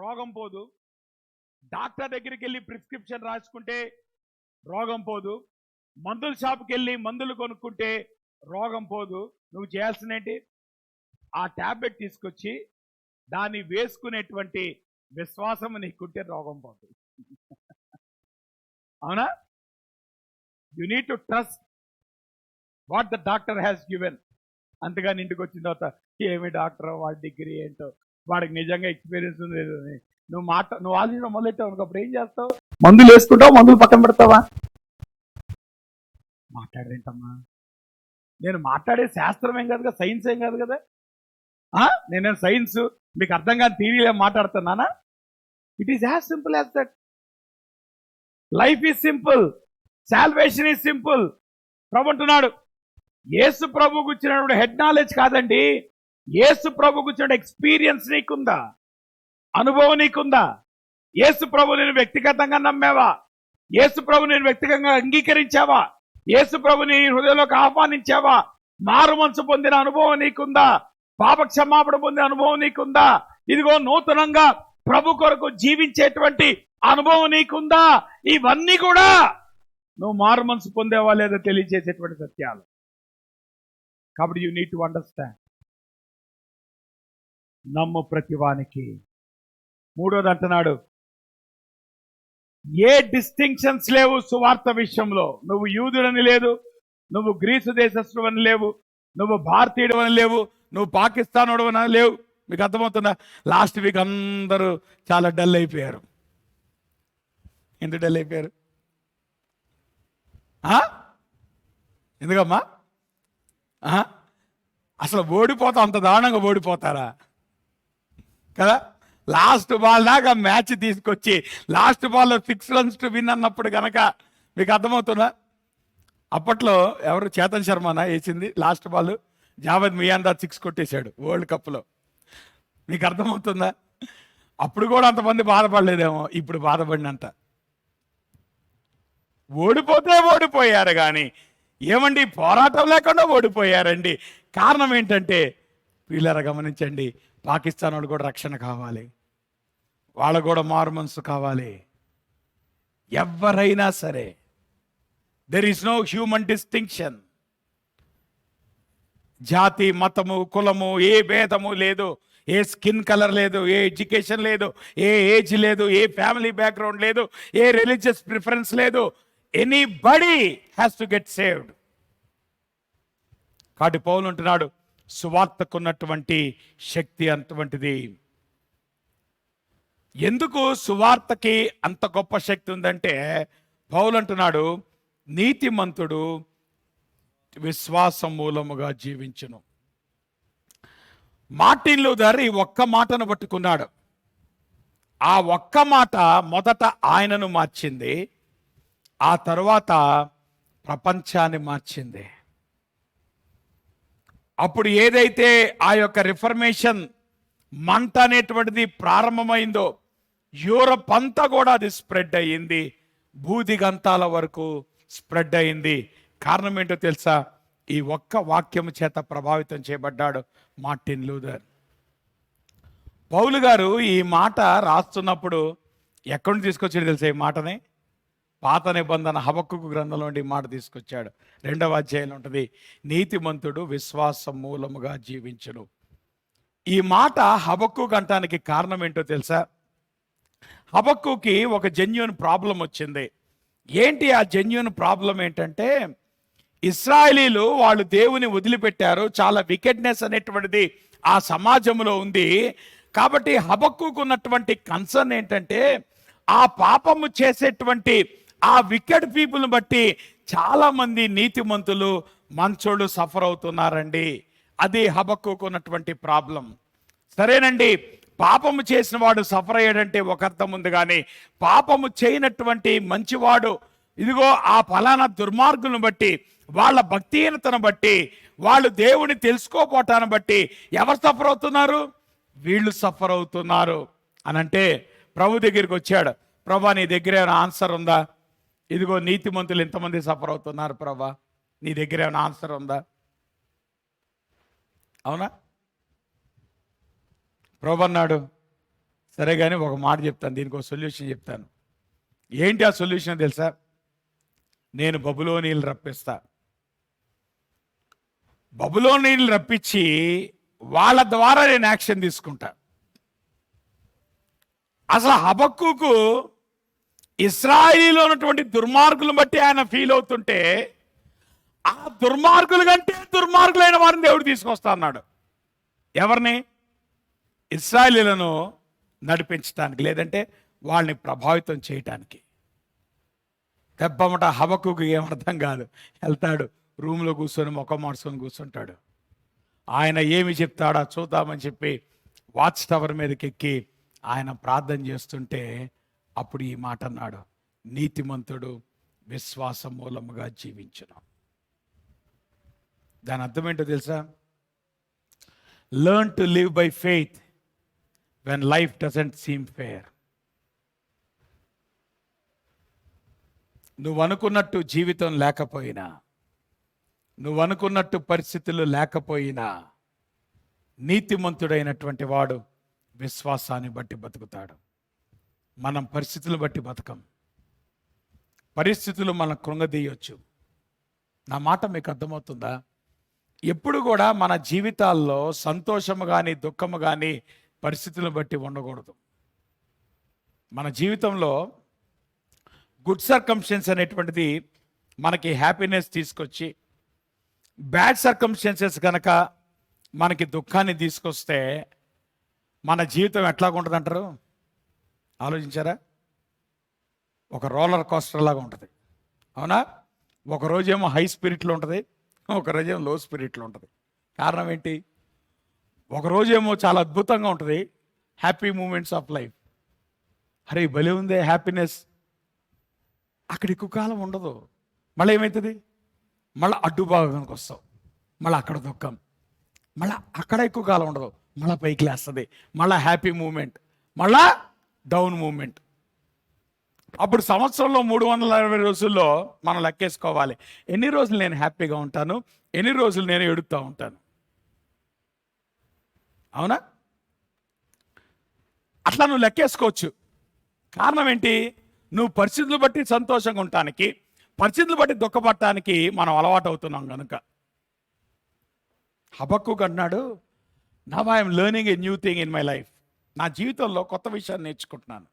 రోగం పోదు, డాక్టర్ దగ్గరికి వెళ్ళి ప్రిస్క్రిప్షన్ రాసుకుంటే రోగం పోదు, మందుల షాప్కి వెళ్ళి మందులు కొనుక్కుంటే రోగం పోదు. నువ్వు చేయాల్సిన ఏంటి? ఆ ట్యాబ్లెట్ తీసుకొచ్చి దాన్ని వేసుకునేటువంటి విశ్వాసం నీకుంటే రోగం పోతుంది. అవునా? You need to trust what the doctor has given. అంతేగాని ఇంటికి వచ్చిన తర్వాత ఏమి డాక్టర్ వాడి డిగ్రీ ఏంటో, వాడికి నిజంగా ఎక్స్పీరియన్స్ ఉంది లేదు అని నువ్వు ఆలోచించడం మొదలెట్టావు అనుకో, అప్పుడు ఏం చేస్తావు? మందులు వేసుకుంటావు, మందులు పక్కన పెడతావా? మాట్లాడరేంటమ్మా? నేను మాట్లాడే శాస్త్రం ఏం కాదు కదా, సైన్స్ ఏం కాదు కదా. నేనేం సైన్స్ మీకు అర్థం కాని థియరీలో మాట్లాడుతున్నానా? It is as simple as that. Life is simple, salvation is simple. ప్రభు అంటున్నాడు, యేసు ప్రభు గురించినటువంటి హెడ్ నాలెడ్జ్ కాదండి, యేసు ప్రభు గురించిన ఎక్స్పీరియన్స్ నీకుందా? అనుభవం నీకుందా? యేసు ప్రభు నేను వ్యక్తిగతంగా నమ్మావా? యేసు ప్రభు నేను వ్యక్తిగతంగా అంగీకరించావా? యేసు ప్రభు నీ హృదయంలోకి ఆహ్వానించావా? మారు మనసు పొందిన అనుభవం నీకుందా? పాప క్షమాపణ పొందిన అనుభవం నీకుందా? ఇదిగో నూతనంగా ప్రభు కొరకు జీవించేటువంటి అనుభవం నీకుందా? ఇవన్నీ కూడా నువ్వు మారు మనసు పొందేవా లేదో తెలియజేసేటువంటి సత్యాలు. కాబట్టి యూ నీడ్ టు అండర్స్టాండ్. నమ్ము ప్రతివానికి. మూడోది అంటున్నాడు, ఏ డిస్టింక్షన్స్ లేవు సువార్త విషయంలో. నువ్వు యూదుడని లేదు, నువ్వు గ్రీసు దేశస్థుడు అని లేవు, నువ్వు భారతీయుడు అని లేవు, నువ్వు పాకిస్తానుడు అని లేవు. మీకు అర్థమవుతుందా? లాస్ట్ వీక్ అందరూ చాలా డల్ అయిపోయారు. ఎందుకు డల్ అయిపోయారు? ఎందుకమ్మా? అసలు ఓడిపోతా అంత దారుణంగా ఓడిపోతారా కదా? లాస్ట్ బాల్ దాకా మ్యాచ్ తీసుకొచ్చి లాస్ట్ బాల్లో 6 runs to win అన్నప్పుడు కనుక మీకు అర్థమవుతుందా? అప్పట్లో ఎవరు చేతన్ శర్మనా వేసింది లాస్ట్ బాల్, జావేద్ మియాందాద్ 6 కొట్టేశాడు వరల్డ్ కప్లో. మీకు అర్థమవుతుందా? అప్పుడు కూడా అంతమంది బాధపడలేదేమో, ఇప్పుడు బాధపడినంత. ఓడిపోతే ఓడిపోయారు కానీ ఏమండి పోరాటం లేకుండా ఓడిపోయారండి. కారణం ఏంటంటే వీళ్ళరా గమనించండి, పాకిస్తాన్ వాళ్ళు కూడా రక్షణ కావాలి, వాళ్ళకు కూడా మారు మనసు కావాలి. ఎవరైనా సరే, there is no human distinction. జాతి, మతము, కులము, ఏ భేదము లేదు, ఏ స్కిన్ కలర్ లేదు, ఏ ఎడ్యుకేషన్ లేదు, ఏ ఏజ్ లేదు, ఏ ఫ్యామిలీ బ్యాక్గ్రౌండ్ లేదు, ఏ రిలీజియస్ ప్రిఫరెన్స్ లేదు. Anybody has to get saved. కాబట్టి పౌలు అంటున్నాడు, సువార్తకున్నటువంటి శక్తి అటువంటిది. ఎందుకు సువార్తకి అంత గొప్ప శక్తి ఉందంటే, పౌలు అంటున్నాడు, నీతిమంతుడు విశ్వాసం మూలముగా జీవించును. మార్టిన్ లూథర్ ఈ ఒక్క మాటను పట్టుకున్నాడు. ఆ ఒక్క మాట మొదట ఆయనను మార్చింది, ఆ తరువాత ప్రపంచాన్ని మార్చింది. అప్పుడు ఏదైతే ఆ యొక్క రిఫర్మేషన్ మంట అనేటువంటిది ప్రారంభమైందో, యూరప్ అంతా కూడా అది స్ప్రెడ్ అయ్యింది, భూదిగంతాల వరకు స్ప్రెడ్ అయింది. కారణం ఏంటో తెలుసా? ఈ ఒక్క వాక్యం చేత ప్రభావితం చేయబడ్డాడు మార్టిన్ లూథర్. పౌలు గారు ఈ మాట రాస్తున్నప్పుడు ఎక్కడి నుంచి తీసుకొచ్చాడు తెలుసా? ఈ మాటని పాత నిబంధన హబక్కూకు గ్రంథంలో ఈ మాట తీసుకొచ్చాడు. 2వ అధ్యాయంలో ఉంటుంది, నీతిమంతుడు విశ్వాసం మూలముగా జీవించును. ఈ మాట హబక్కూకు అంటానికి కారణం ఏంటో తెలుసా? హబక్కూకి ఒక జెన్యూన్ ప్రాబ్లం వచ్చింది. ఏంటి ఆ జెన్యూన్ ప్రాబ్లం ఏంటంటే, ఇశ్రాయేలీలు వాళ్ళు దేవుని వదిలిపెట్టారు, చాలా వికెట్నెస్ అనేటువంటిది ఆ సమాజంలో ఉంది. కాబట్టి హబక్కూకు ఉన్నటువంటి కన్సర్న్ ఏంటంటే, ఆ పాపము చేసేటువంటి ఆ వికెట్ పీపుల్ని బట్టి చాలా మంది నీతిమంతులు మంచోళ్ళు సఫర్ అవుతున్నారండి. అది హబక్కూకు ఉన్నటువంటి ప్రాబ్లం. సరేనండి, పాపము చేసిన వాడు సఫర్ అయ్యాడంటే ఒక అర్థం ఉంది, కానీ పాపము చేయనటువంటి మంచివాడు, ఇదిగో ఆ ఫలానా దుర్మార్గులను బట్టి, వాళ్ళ భక్తిహీనతను బట్టి, వాళ్ళు దేవుని తెలుసుకోపోవటాన్ని బట్టి ఎవరు సఫర్ అవుతున్నారు? వీళ్ళు సఫర్ అవుతున్నారు అని అంటే ప్రభు దగ్గరికి వచ్చాడు. ప్రభా, నీ దగ్గర ఏమైనా ఆన్సర్ ఉందా? ఇదిగో నీతిమంతులు ఎంతమంది సఫర్ అవుతున్నారు ప్రభా, నీ దగ్గర ఏమైనా ఆన్సర్ ఉందా? అవునా? ప్రభు అన్నాడు, సరే కానీ ఒక మాట చెప్తాను, దీనికి ఒక సొల్యూషన్ చెప్తాను. ఏంటి ఆ సొల్యూషన్ తెలుసా? నేను బబులోనీయులు రప్పిస్తా. బబులోనీయులు రప్పించి వాళ్ళ ద్వారా నేను యాక్షన్ తీసుకుంటా. అసలు హబక్కూకు ఇశ్రాయేలీలో ఉన్నటువంటి దుర్మార్గులను బట్టి ఆయన ఫీల్ అవుతుంటే, ఆ దుర్మార్గుల కంటే దుర్మార్గులైన వారిని దేవుడు తీసుకొస్తా అన్నాడు. ఎవరిని? ఇశ్రాయేలీయులను నడిపించడానికి, లేదంటే వాళ్ళని ప్రభావితం చేయటానికి. దెబ్బమట హబక్కుకు ఏమర్థం కాదు. వెళ్తాడు రూమ్లో కూర్చొని ముఖం మార్చుకొని కూర్చుంటాడు. ఆయన ఏమి చెప్తాడా చూద్దామని చెప్పి వాచ్ టవర్ మీదకి ఎక్కి ఆయన ప్రార్థన చేస్తుంటే అప్పుడు ఈ మాట అన్నాడు, నీతిమంతుడు విశ్వాస మూలముగా జీవించును. దాని అర్థం ఏంటో తెలుసా? Learn to live by faith when life doesn't seem fair. నువ్వు అనుకున్నట్టు జీవితం లేకపోయినా, నువ్వు అనుకున్నట్టు పరిస్థితులు లేకపోయినా, నీతిమంతుడైనటువంటి వాడు విశ్వాసాన్ని బట్టి బతుకుతాడు. మనం పరిస్థితులు బట్టి బతకం. పరిస్థితులు మనం కృంగదీయొచ్చు. నా మాట మీకు అర్థమవుతుందా? ఎప్పుడు కూడా మన జీవితాల్లో సంతోషము కానీ దుఃఖము కానీ పరిస్థితులను బట్టి ఉండకూడదు. మన జీవితంలో గుడ్ సర్కమ్స్టెన్స్ అనేటువంటిది మనకి హ్యాపీనెస్ తీసుకొచ్చి, బ్యాడ్ సర్కమ్స్టెన్సెస్ కనుక మనకి దుఃఖాన్ని తీసుకొస్తే మన జీవితం ఎట్లాగుంటుంది అంటారు? ఆలోచించారా? ఒక రోలర్ కోస్టర్ లాగా ఉంటుంది, అవునా? ఒక రోజేమో హై స్పిరిట్లో ఉంటుంది, ఒక రోజేమో లో స్పిరిట్లో ఉంటుంది. కారణం ఏంటి? ఒక రోజేమో చాలా అద్భుతంగా ఉంటుంది, హ్యాపీ మూమెంట్స్ ఆఫ్ లైఫ్. అరే భలే ఉందే హ్యాపీనెస్. అక్కడ ఎక్కువ కాలం ఉండదు. మళ్ళీ ఏమవుతుంది? మళ్ళీ అడ్డు భాగానికి వస్తావు, మళ్ళీ అక్కడ దుఃఖం, మళ్ళీ అక్కడ ఎక్కువ కాలం ఉండదు, మళ్ళీ పైకి లేస్తుంది, మళ్ళీ హ్యాపీ మూమెంట్, మళ్ళా డౌన్ మూమెంట్. అప్పుడు సంవత్సరంలో 360 రోజుల్లో మనం లెక్కేసుకోవాలి, ఎన్ని రోజులు నేను హ్యాపీగా ఉంటాను, ఎన్ని రోజులు నేను ఎడుతూ ఉంటాను. అవునా? అట్లా నువ్వు లెక్కేసుకోవచ్చు. కారణం ఏంటి? నువ్వు పరిస్థితులు బట్టి సంతోషంగా ఉండటానికి, పరిస్థితులు బట్టి దుఃఖపడటానికి మనం అలవాటు అవుతున్నాం కనుక. హబక్కుకు అన్నాడు, now I'm learning a new thing in my life. నా జీవితంలో కొత్త విషయాన్ని నేర్చుకుంటున్నాను.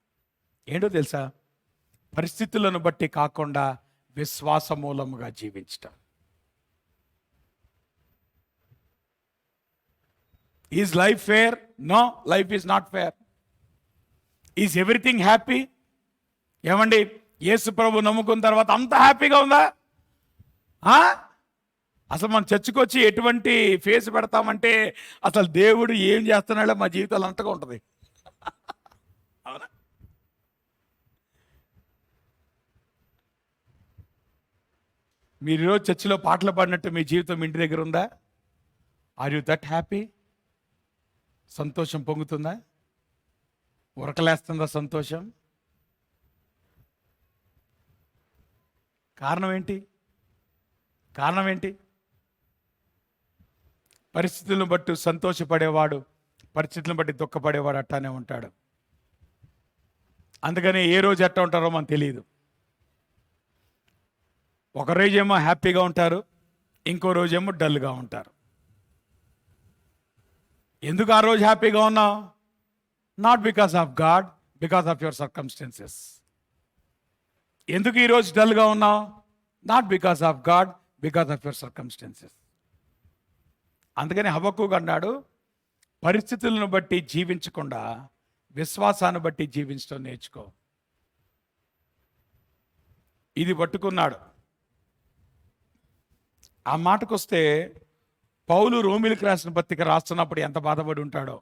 ఏంటో తెలుసా? పరిస్థితులను బట్టి కాకుండా విశ్వాస మూలముగా జీవించటం. Is life fair? No, life is not fair. Is everything happy? ఏమండి, యేసు ప్రభు నమ్ముకున్న తర్వాత అంత హ్యాపీగా ఉందా? అసలు మనం చర్చికి వచ్చి ఎటువంటి ఫేస్ పెడతామంటే అసలు దేవుడు ఏం చేస్తున్నాడో మా జీవితాలు అంతగా ఉంటుంది. అవునా? మీరు ఈరోజు చర్చిలో పాటలు పాడినట్టు మీ జీవితం ఇంటి దగ్గర ఉందా? Are you that happy? సంతోషం పొంగుతుందా? ఉరకలేస్తుందా సంతోషం? కారణం ఏంటి? కారణం ఏంటి? పరిస్థితులను బట్టి సంతోషపడేవాడు, పరిస్థితులను బట్టి దుఃఖపడేవాడు అట్టానే ఉంటాడు. అందుకని ఏ రోజు ఎట్టా ఉంటారో మనకు తెలియదు. ఒక రోజేమో హ్యాపీగా ఉంటారు, ఇంకో రోజేమో డల్గా ఉంటారు. ఎందుకు ఆ రోజు హ్యాపీగా ఉన్నావు? Not because of God, because of your circumstances. ఎందుకు ఈరోజు డల్గా ఉన్నావు? Not because of God, because of your circumstances. అందుకని హబక్కుకు అన్నాడు, పరిస్థితులను బట్టి జీవించకుండా విశ్వాసాన్ని బట్టి జీవించడం నేర్చుకో. ఇది పట్టుకున్నాడు. ఆ మాటకొస్తే పౌలు రోమిలికి రాసిన పత్రిక రాస్తున్నప్పుడు ఎంత బాధపడి ఉంటాడో.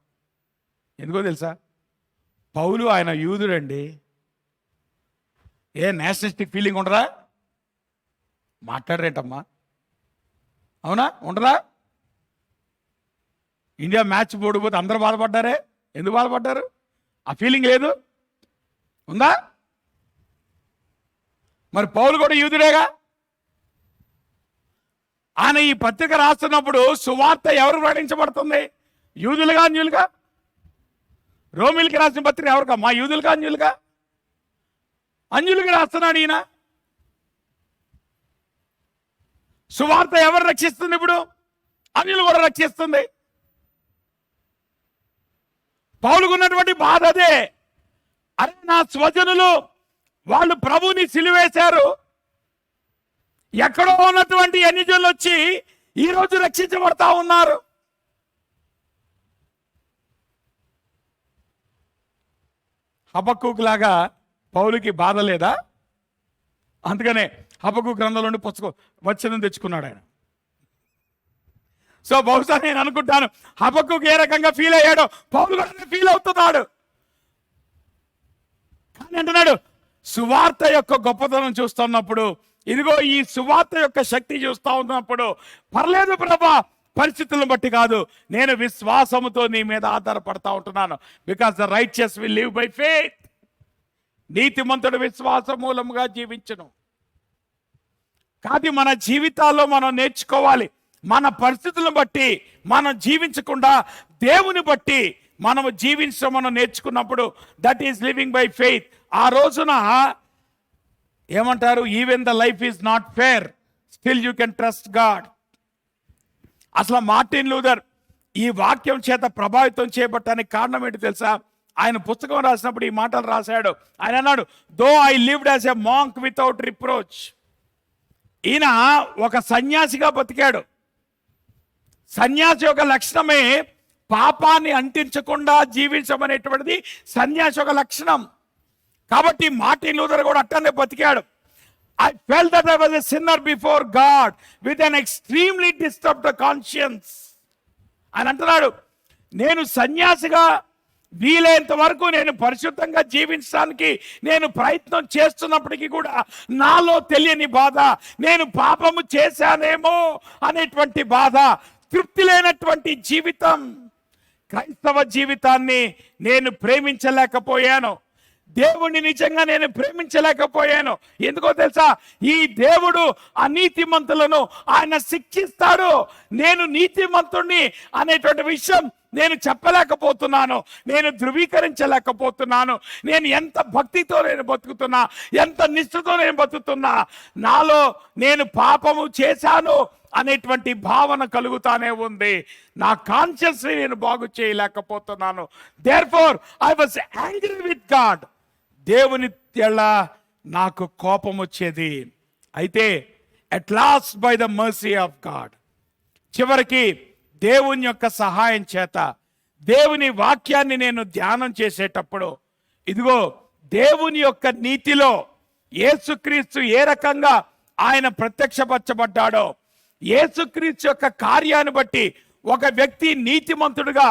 ఎందుకో తెలుసా? పౌలు ఆయన యూదుడండి. ఏ నేషనలిస్టిక్ ఫీలింగ్ ఉండదా? మాట్లాడరేంటమ్మా? అవునా? ఉండదా? ఇండియా మ్యాచ్ ఓడిపోతే అందరూ బాధపడ్డారే. ఎందుకు బాధపడ్డారు? ఆ ఫీలింగ్ లేదు, ఉందా? మరి పౌలు కూడా యూదుడేగా. ఆయన ఈ పత్రిక రాస్తున్నప్పుడు సువార్త ఎవరు ప్రకటించబడుతుంది? యూదులుగా అన్యులుగా? రోమిలికి రాసిన పత్రిక ఎవరుగా? మా యూదులుగా అన్యులుగా? అన్యులుగా రాస్తున్నాడు ఈయన. సువార్త ఎవరు రక్షిస్తుంది? ఇప్పుడు అన్యులు కూడా రక్షిస్తుంది. పౌలుకున్నటువంటి బాధ అదే. అరే నా స్వజనులు వాళ్ళు ప్రభుని సిలువేశారు, ఎక్కడో ఉన్నటువంటి అన్యజనులు వచ్చి ఈరోజు రక్షించబడతా ఉన్నారు. హబక్కూకు లాగా పౌలుకి బాధ లేదా? అందుకనే హబక్కూకు గ్రంథంలో నుండి వచనం తెచ్చుకున్నాడు ఆయన. సో బహుశా నేను అనుకుంటాను హబక్కూకు ఏ రకంగా ఫీల్ అయ్యాడో పౌలు కూడా ఫీల్ అవుతున్నాడు. కానీ అంటున్నాడు సువార్త యొక్క గొప్పతనం చూస్తున్నప్పుడు, ఇదిగో ఈ సువార్త యొక్క శక్తి చూస్తూ ఉన్నప్పుడు, పర్లేదు ప్రభా, పరిస్థితులను బట్టి కాదు, నేను విశ్వాసముతో నీ మీద ఆధారపడతా ఉంటున్నాను. Because the righteous will live by faith. నీతిమంతుడు విశ్వాస మూలముగా జీవించును. కాదు, మన జీవితాల్లో మనం నేర్చుకోవాలి. మన పరిస్థితులను బట్టి మనం జీవించకుండా దేవుని బట్టి మనము జీవించడం మనం నేర్చుకున్నప్పుడు that is living by faith. ఆ రోజున ఏమంటారు, even the life is not fair still you can trust God. అసలు మార్టిన్ లూథర్ ఈ వాక్యం చేత ప్రభావితం చేయబట్టడానికి కారణం ఏంటి తెలుసా? ఆయన పుస్తకం రాసినప్పుడు ఈ మాటలు రాశాడు. ఆయన అన్నాడు, though I lived as a monk without reproach. ఈయన ఒక సన్యాసిగా బతికాడు. సన్యాసి యొక్క లక్షణమే పాపాన్ని అంటించకుండా జీవించమనేటువంటిది సన్యాసి యొక్క లక్షణం. కాబట్టి మార్టిన్ లూథర్ కూడా అట్టనే బతికాడు. I felt that I was a sinner before God with an extremely disturbed conscience. అని అంటున్నాడు, నేను సన్యాసిగా వీలైనంత వరకు నేను పరిశుద్ధంగా జీవించడానికి నేను ప్రయత్నం చేస్తున్నప్పటికీ కూడా నాలో తెలియని బాధ, నేను పాపము చేశానేమో అనేటువంటి బాధ, తృప్తి లేనటువంటి జీవితం. క్రైస్తవ జీవితాన్ని నేను ప్రేమించలేకపోయాను. దేవుణ్ణి నిజంగా నేను ప్రేమించలేకపోయాను. ఎందుకో తెలుసా? ఈ దేవుడు అనీతిమంతులను ఆయన శిక్షిస్తాడు. నేను నీతిమంతుణ్ణి అనేటువంటి విషయం నేను చెప్పలేకపోతున్నాను, నేను ధృవీకరించలేకపోతున్నాను. నేను ఎంత భక్తితో నేను బతుకుతున్నా, ఎంత నిష్ఠతో నేను బతుకుతున్నా, నాలో నేను పాపము చేశాను అనేటువంటి భావన కలుగుతానే ఉంది. నా కాన్షియస్ నేను బాగు చేయలేకపోతున్నాను. Therefore I was angry with God. దేవుని ఎలా నాకు కోపం వచ్చేది. అయితే at last by the mercy of God, చివరికి దేవుని యొక్క సహాయం చేత దేవుని వాక్యాన్ని నేను ధ్యానం చేసేటప్పుడు, ఇదిగో దేవుని యొక్క నీతిలో యేసుక్రీస్తు ఏ రకంగా ఆయన ప్రత్యక్షపరచబడ్డాడో, యేసుక్రీస్తు యొక్క కార్యాన్ని బట్టి ఒక వ్యక్తి నీతిమంతుడుగా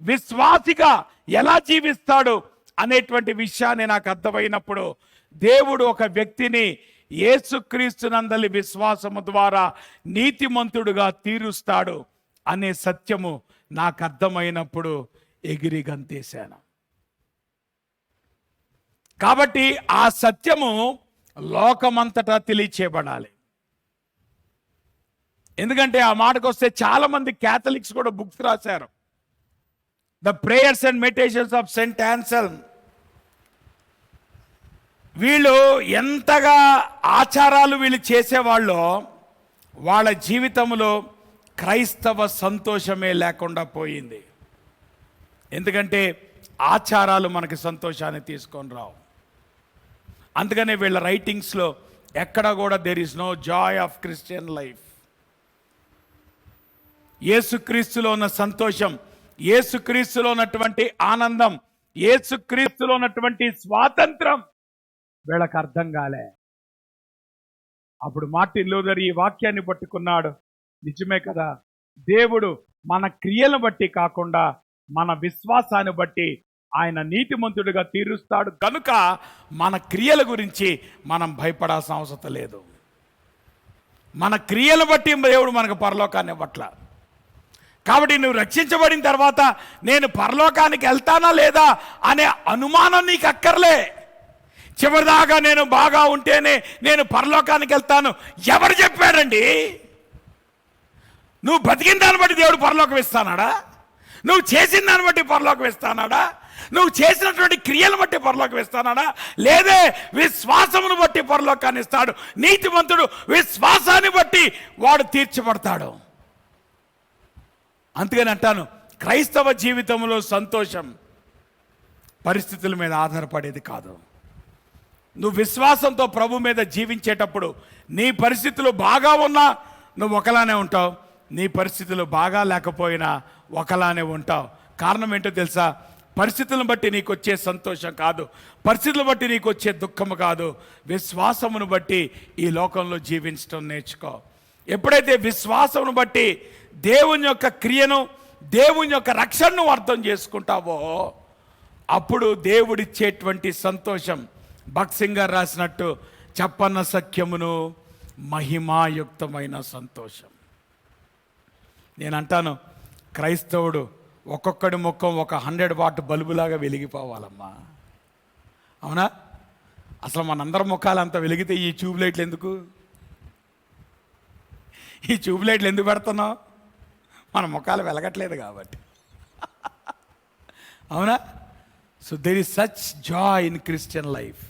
విశ్వాసిగా ఎలా జీవిస్తాడు అనేటువంటి విషయాన్ని నాకు అర్థమైనప్పుడు, దేవుడు ఒక వ్యక్తిని యేసుక్రీస్తునందలి విశ్వాసము ద్వారా నీతిమంతుడుగా తీరుస్తాడు అనే సత్యము నాకు అర్థమైనప్పుడు ఎగిరి గంతేశాను. కాబట్టి ఆ సత్యము లోకమంతటా తెలియచేయబడాలి. ఎందుకంటే ఆ మాటకు వస్తే చాలా మంది క్యాథలిక్స్ కూడా బుక్స్ రాశారు. The prayers and meditations of Saint Anselm. వీళ్ళు ఎంతగా ఆచారాలు వీళ్ళు చేసేవాళ్ళో వాళ్ళ జీవితంలో క్రైస్తవ సంతోషమే లేకుండా పోయింది. ఎందుకంటే ఆచారాలు మనకి సంతోషాన్ని తీసుకొని రావు. అందుకనే వీళ్ళ రైటింగ్స్లో ఎక్కడ కూడా there is no joy of Christian life. యేసుక్రీస్తులో ఉన్న సంతోషం, యేసుక్రీస్తులో ఉన్నటువంటి ఆనందం, యేసుక్రీస్తులో ఉన్నటువంటి స్వాతంత్రం వీళ్ళకి అర్థం కాలే. అప్పుడు మార్టిన్ లూథర్ ఈ వాక్యాన్ని పట్టుకున్నాడు. నిజమే కదా, దేవుడు మన క్రియలను బట్టి కాకుండా మన విశ్వాసాన్ని బట్టి ఆయన నీతిమంతుడిగా తీరుస్తాడు. కనుక మన క్రియల గురించి మనం భయపడాల్సిన అవసరం లేదు. మన క్రియలు బట్టి దేవుడు మనకు పరలోకాన్ని ఇవ్వట్ల. కాబట్టి నువ్వు రక్షించబడిన తర్వాత నేను పరలోకానికి వెళ్తానా లేదా అనే అనుమానం నీకు అక్కర్లే. చివరిదాకా నేను బాగా ఉంటేనే నేను పరలోకానికి వెళ్తాను ఎవరు చెప్పాడండి? నువ్వు బతికిన దాన్ని బట్టి దేవుడు పరలోకం ఇస్తానాడా? నువ్వు చేసిన దాన్ని బట్టి పరలోకం ఇస్తానాడా? నువ్వు చేసినటువంటి క్రియలు బట్టి పరలోకం ఇస్తానాడా? లేదే, విశ్వాసమును బట్టి పరలోకాన్ని ఇస్తాడు. నీతిమంతుడు విశ్వాసాన్ని బట్టి వాడు తీర్చబడతాడు. అందుకని అంటాను, క్రైస్తవ జీవితంలో సంతోషం పరిస్థితుల మీద ఆధారపడేది కాదు. నువ్వు విశ్వాసంతో ప్రభు మీద జీవించేటప్పుడు నీ పరిస్థితులు బాగా ఉన్నా నువ్వు ఒకలానే ఉంటావు, నీ పరిస్థితులు బాగా లేకపోయినా ఒకలానే ఉంటావు. కారణం ఏంటో తెలుసా? పరిస్థితులను బట్టి నీకు వచ్చే సంతోషం కాదు, పరిస్థితులను బట్టి నీకు వచ్చే దుఃఖము కాదు, విశ్వాసమును బట్టి ఈ లోకంలో జీవించడం నేర్చుకో. ఎప్పుడైతే విశ్వాసమును బట్టి దేవుని యొక్క క్రియను, దేవుని యొక్క రక్షణను అర్థం చేసుకుంటావో అప్పుడు దేవుడిచ్చేటువంటి సంతోషం, భక్సింగ్ గారు రాసినట్టు, చెప్పన్న సఖ్యమును మహిమాయుక్తమైన సంతోషం. నేను అంటాను, క్రైస్తవుడు ఒక్కొక్కడి ముఖం ఒక 100 వాట్ బల్బులాగా వెలిగిపోవాలమ్మా. అవునా? అసలు మనందరి ముఖాలు అంత వెలిగితే ఈ ట్యూబ్ లైట్లు ఎందుకు? ఈ ట్యూబ్ లైట్లు ఎందుకు పెడుతున్నావు? మన ముఖాలు వెలగట్లేదు కాబట్టి. అవునా? So there is such Joy in Christian life.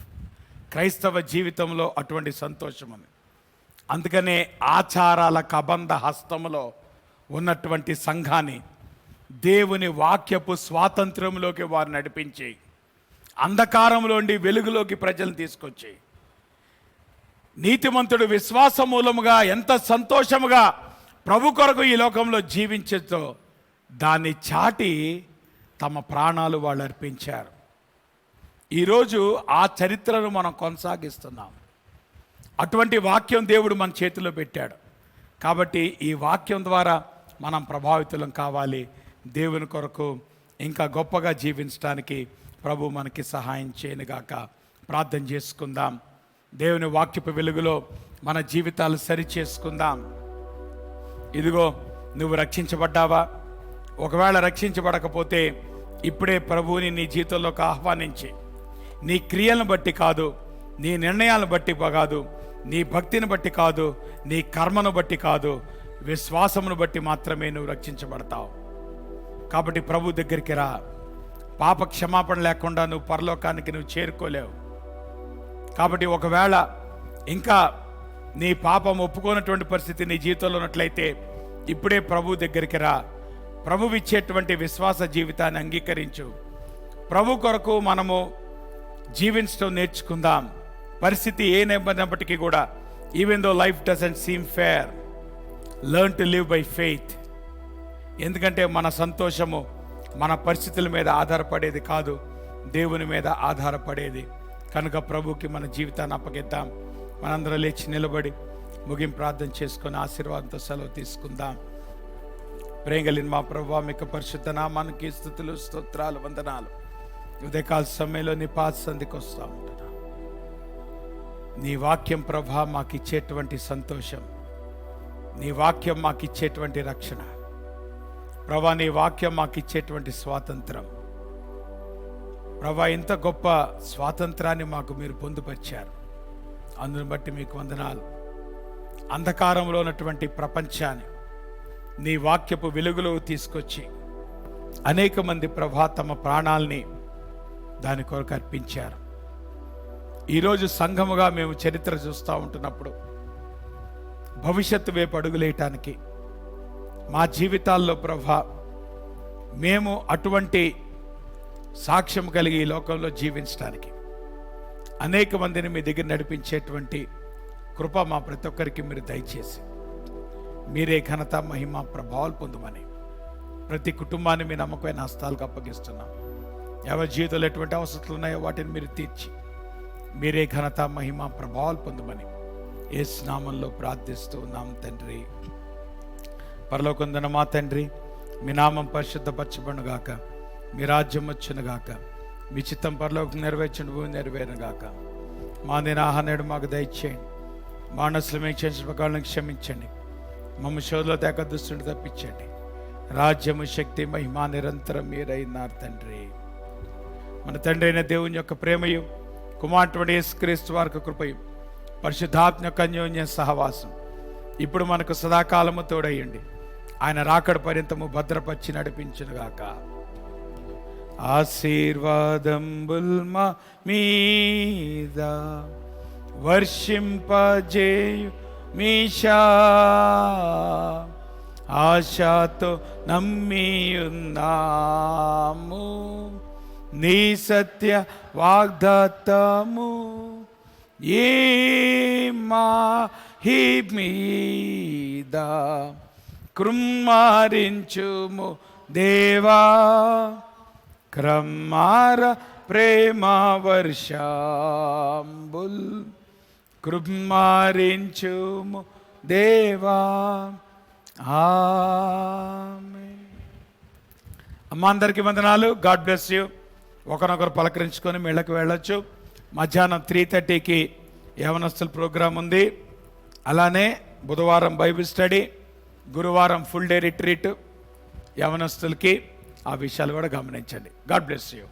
క్రైస్తవ జీవితంలో అటువంటి సంతోషం ఉంది. అందుకనే ఆచారాల కబంధ హస్తములో ఉన్నటువంటి సంఘాన్ని దేవుని వాక్యపు స్వాతంత్రంలోకి వారు నడిపించి, అంధకారంలోండి వెలుగులోకి ప్రజలను తీసుకొచ్చి, నీతిమంతుడు విశ్వాస మూలముగా ఎంత సంతోషముగా ప్రభు కొరకు ఈ లోకంలో జీవించతో దాన్ని చాటి తమ ప్రాణాలు వాళ్ళు అర్పించారు. ఈరోజు ఆ చరిత్రను మనం కొనసాగిస్తున్నాం. అటువంటి వాక్యం దేవుడు మన చేతిలో పెట్టాడు. కాబట్టి ఈ వాక్యం ద్వారా మనం ప్రభావితులం కావాలి. దేవుని కొరకు ఇంకా గొప్పగా జీవించడానికి ప్రభు మనకి సహాయం చేయనుగాక. ప్రార్థన చేసుకుందాం. దేవుని వాక్యపు వెలుగులో మన జీవితాలు సరి చేసుకుందాం. ఇదిగో, నువ్వు రక్షించబడ్డావా? ఒకవేళ రక్షించబడకపోతే ఇప్పుడే ప్రభువుని నీ జీవితంలోకి ఆహ్వానించి, నీ క్రియలను బట్టి కాదు, నీ నిర్ణయాలను బట్టి కాదు, నీ భక్తిని బట్టి కాదు, నీ కర్మను బట్టి కాదు, విశ్వాసమును బట్టి మాత్రమే నువ్వు రక్షించబడతావు. కాబట్టి ప్రభు దగ్గరికి రా. పాప క్షమాపణ లేకుండా నువ్వు పరలోకానికి నువ్వు చేరుకోలేవు. కాబట్టి ఒకవేళ ఇంకా నీ పాపం ఒప్పుకోనటువంటి పరిస్థితి నీ జీవితంలో ఉన్నట్లయితే ఇప్పుడే ప్రభు దగ్గరికి రా. ప్రభువు ఇచ్చేటువంటి విశ్వాస జీవితాన్ని అంగీకరించు. ప్రభు కొరకు మనము జీవించడం నేర్చుకుందాం. పరిస్థితి ఏమైనప్పటికీ కూడా, even though life doesn't seem fair, learn to live by faith. ఎందుకంటే మన సంతోషము మన పరిస్థితుల మీద ఆధారపడేది కాదు, దేవుని మీద ఆధారపడేది. కనుక ప్రభుకి మన జీవితాన్ని అప్పగిద్దాం. మనందరం లేచి నిలబడి ముగింపు ప్రార్థన చేసుకొని ఆశీర్వాదంతో సెలవు తీసుకుందాం. ప్రేంగలిన్ మా ప్రభువా, మీకు పరిశుద్ధ నామానికి స్తుతులు, స్తోత్రాలు, వందనాలు. ఉదయకాల సమయంలో నీ పాద సంధికి వస్తూ ఉంటున్నా. నీ వాక్యం ప్రభా మాకు ఇచ్చేటువంటి సంతోషం, నీ వాక్యం మాకు ఇచ్చేటువంటి రక్షణ ప్రభా, నీ వాక్యం మాకు ఇచ్చేటువంటి స్వాతంత్రం ప్రభా, ఇంత గొప్ప స్వాతంత్రాన్ని మాకు మీరు పొందుపరిచారు. అందుని బట్టి మీకు వందనాలు. అంధకారంలో ఉన్నటువంటి ప్రపంచాన్ని నీ వాక్యపు వెలుగులో తీసుకొచ్చి అనేక మంది ప్రభా తమ ప్రాణాల్ని దాని కొరకు అర్పించారు. ఈరోజు సంఘముగా మేము చరిత్ర చూస్తూ ఉంటున్నప్పుడు భవిష్యత్తు వైపు అడుగులేయటానికి మా జీవితాల్లో ప్రభా మేము అటువంటి సాక్ష్యం కలిగి ఈ లోకంలో జీవించడానికి అనేక మందిని మీ దగ్గర నడిపించేటువంటి కృప మా ప్రతి ఒక్కరికి మీరు దయచేసి మీరే ఘనత, మహిమ, ప్రభావాలు పొందమని ప్రతి కుటుంబాన్ని మీ నమ్మకమైన హస్తాలకు అప్పగిస్తున్నాం. ఎవరి జీవితంలో ఎటువంటి అవసరాలు ఉన్నాయో వాటిని మీరు తీర్చి మీరే ఘనత, మహిమ, ప్రభావాలు పొందమని యేసు నామంలో ప్రార్థిస్తూ ఉన్నాం తండ్రి. పరలోకందున్న మా తండ్రి, మీ నామం పరిశుద్ధపరచబడునుగాక, మీ రాజ్యం వచ్చునుగాక, మీ చిత్తం పరలోకం నెరవేర్చును, భూమి నెరవేరునుగాక. మా ఆహారం మాకు దయచేయండి, మా మనసులు మేము చేసిన ప్రకారం క్షమించండి, మమ్మ శోధలో తేక దుస్తుని తప్పించండి. రాజ్యము, శక్తి, మహిమ నిరంతరం మీరైనారు తండ్రి. మన తండ్రి అయిన దేవుని యొక్క ప్రేమయు, కుమారుడు యేసుక్రీస్తు వారి కృపయు, పరిశుద్ధాత్మ యొక్క అన్యోన్య సహవాసం ఇప్పుడు మనకు సదాకాలము తోడయ్యండి. ఆయన రాకడ పర్యంతము భద్రపరిచి నడిపించునుగాక. ఆశీర్వాదంబుల్ మా మీద వర్షింపజేయు మీషా, ఆశతో నమ్మియున్నాము నీ సత్య వాగ్దాతము ఈ మీద కృమ్మారించుము దేవా, క్రమ్మార ప్రేమ వర్షాంబుల్ కృమ్మారించుము దేవా. ఆమేన్. అమ్మ అందరికీ వందనాలు. God bless you. ఒకరినొకరు పలకరించుకొని మేళ్ళకి వెళ్ళొచ్చు. మధ్యాహ్నం 3:30కి యవనస్తుల ప్రోగ్రాం ఉంది. అలానే బుధవారం బైబిల్ స్టడీ, గురువారం ఫుల్ డే రిట్రీట్ యవనస్తులకి. ఆ విషయాలు కూడా గమనించండి. God bless you.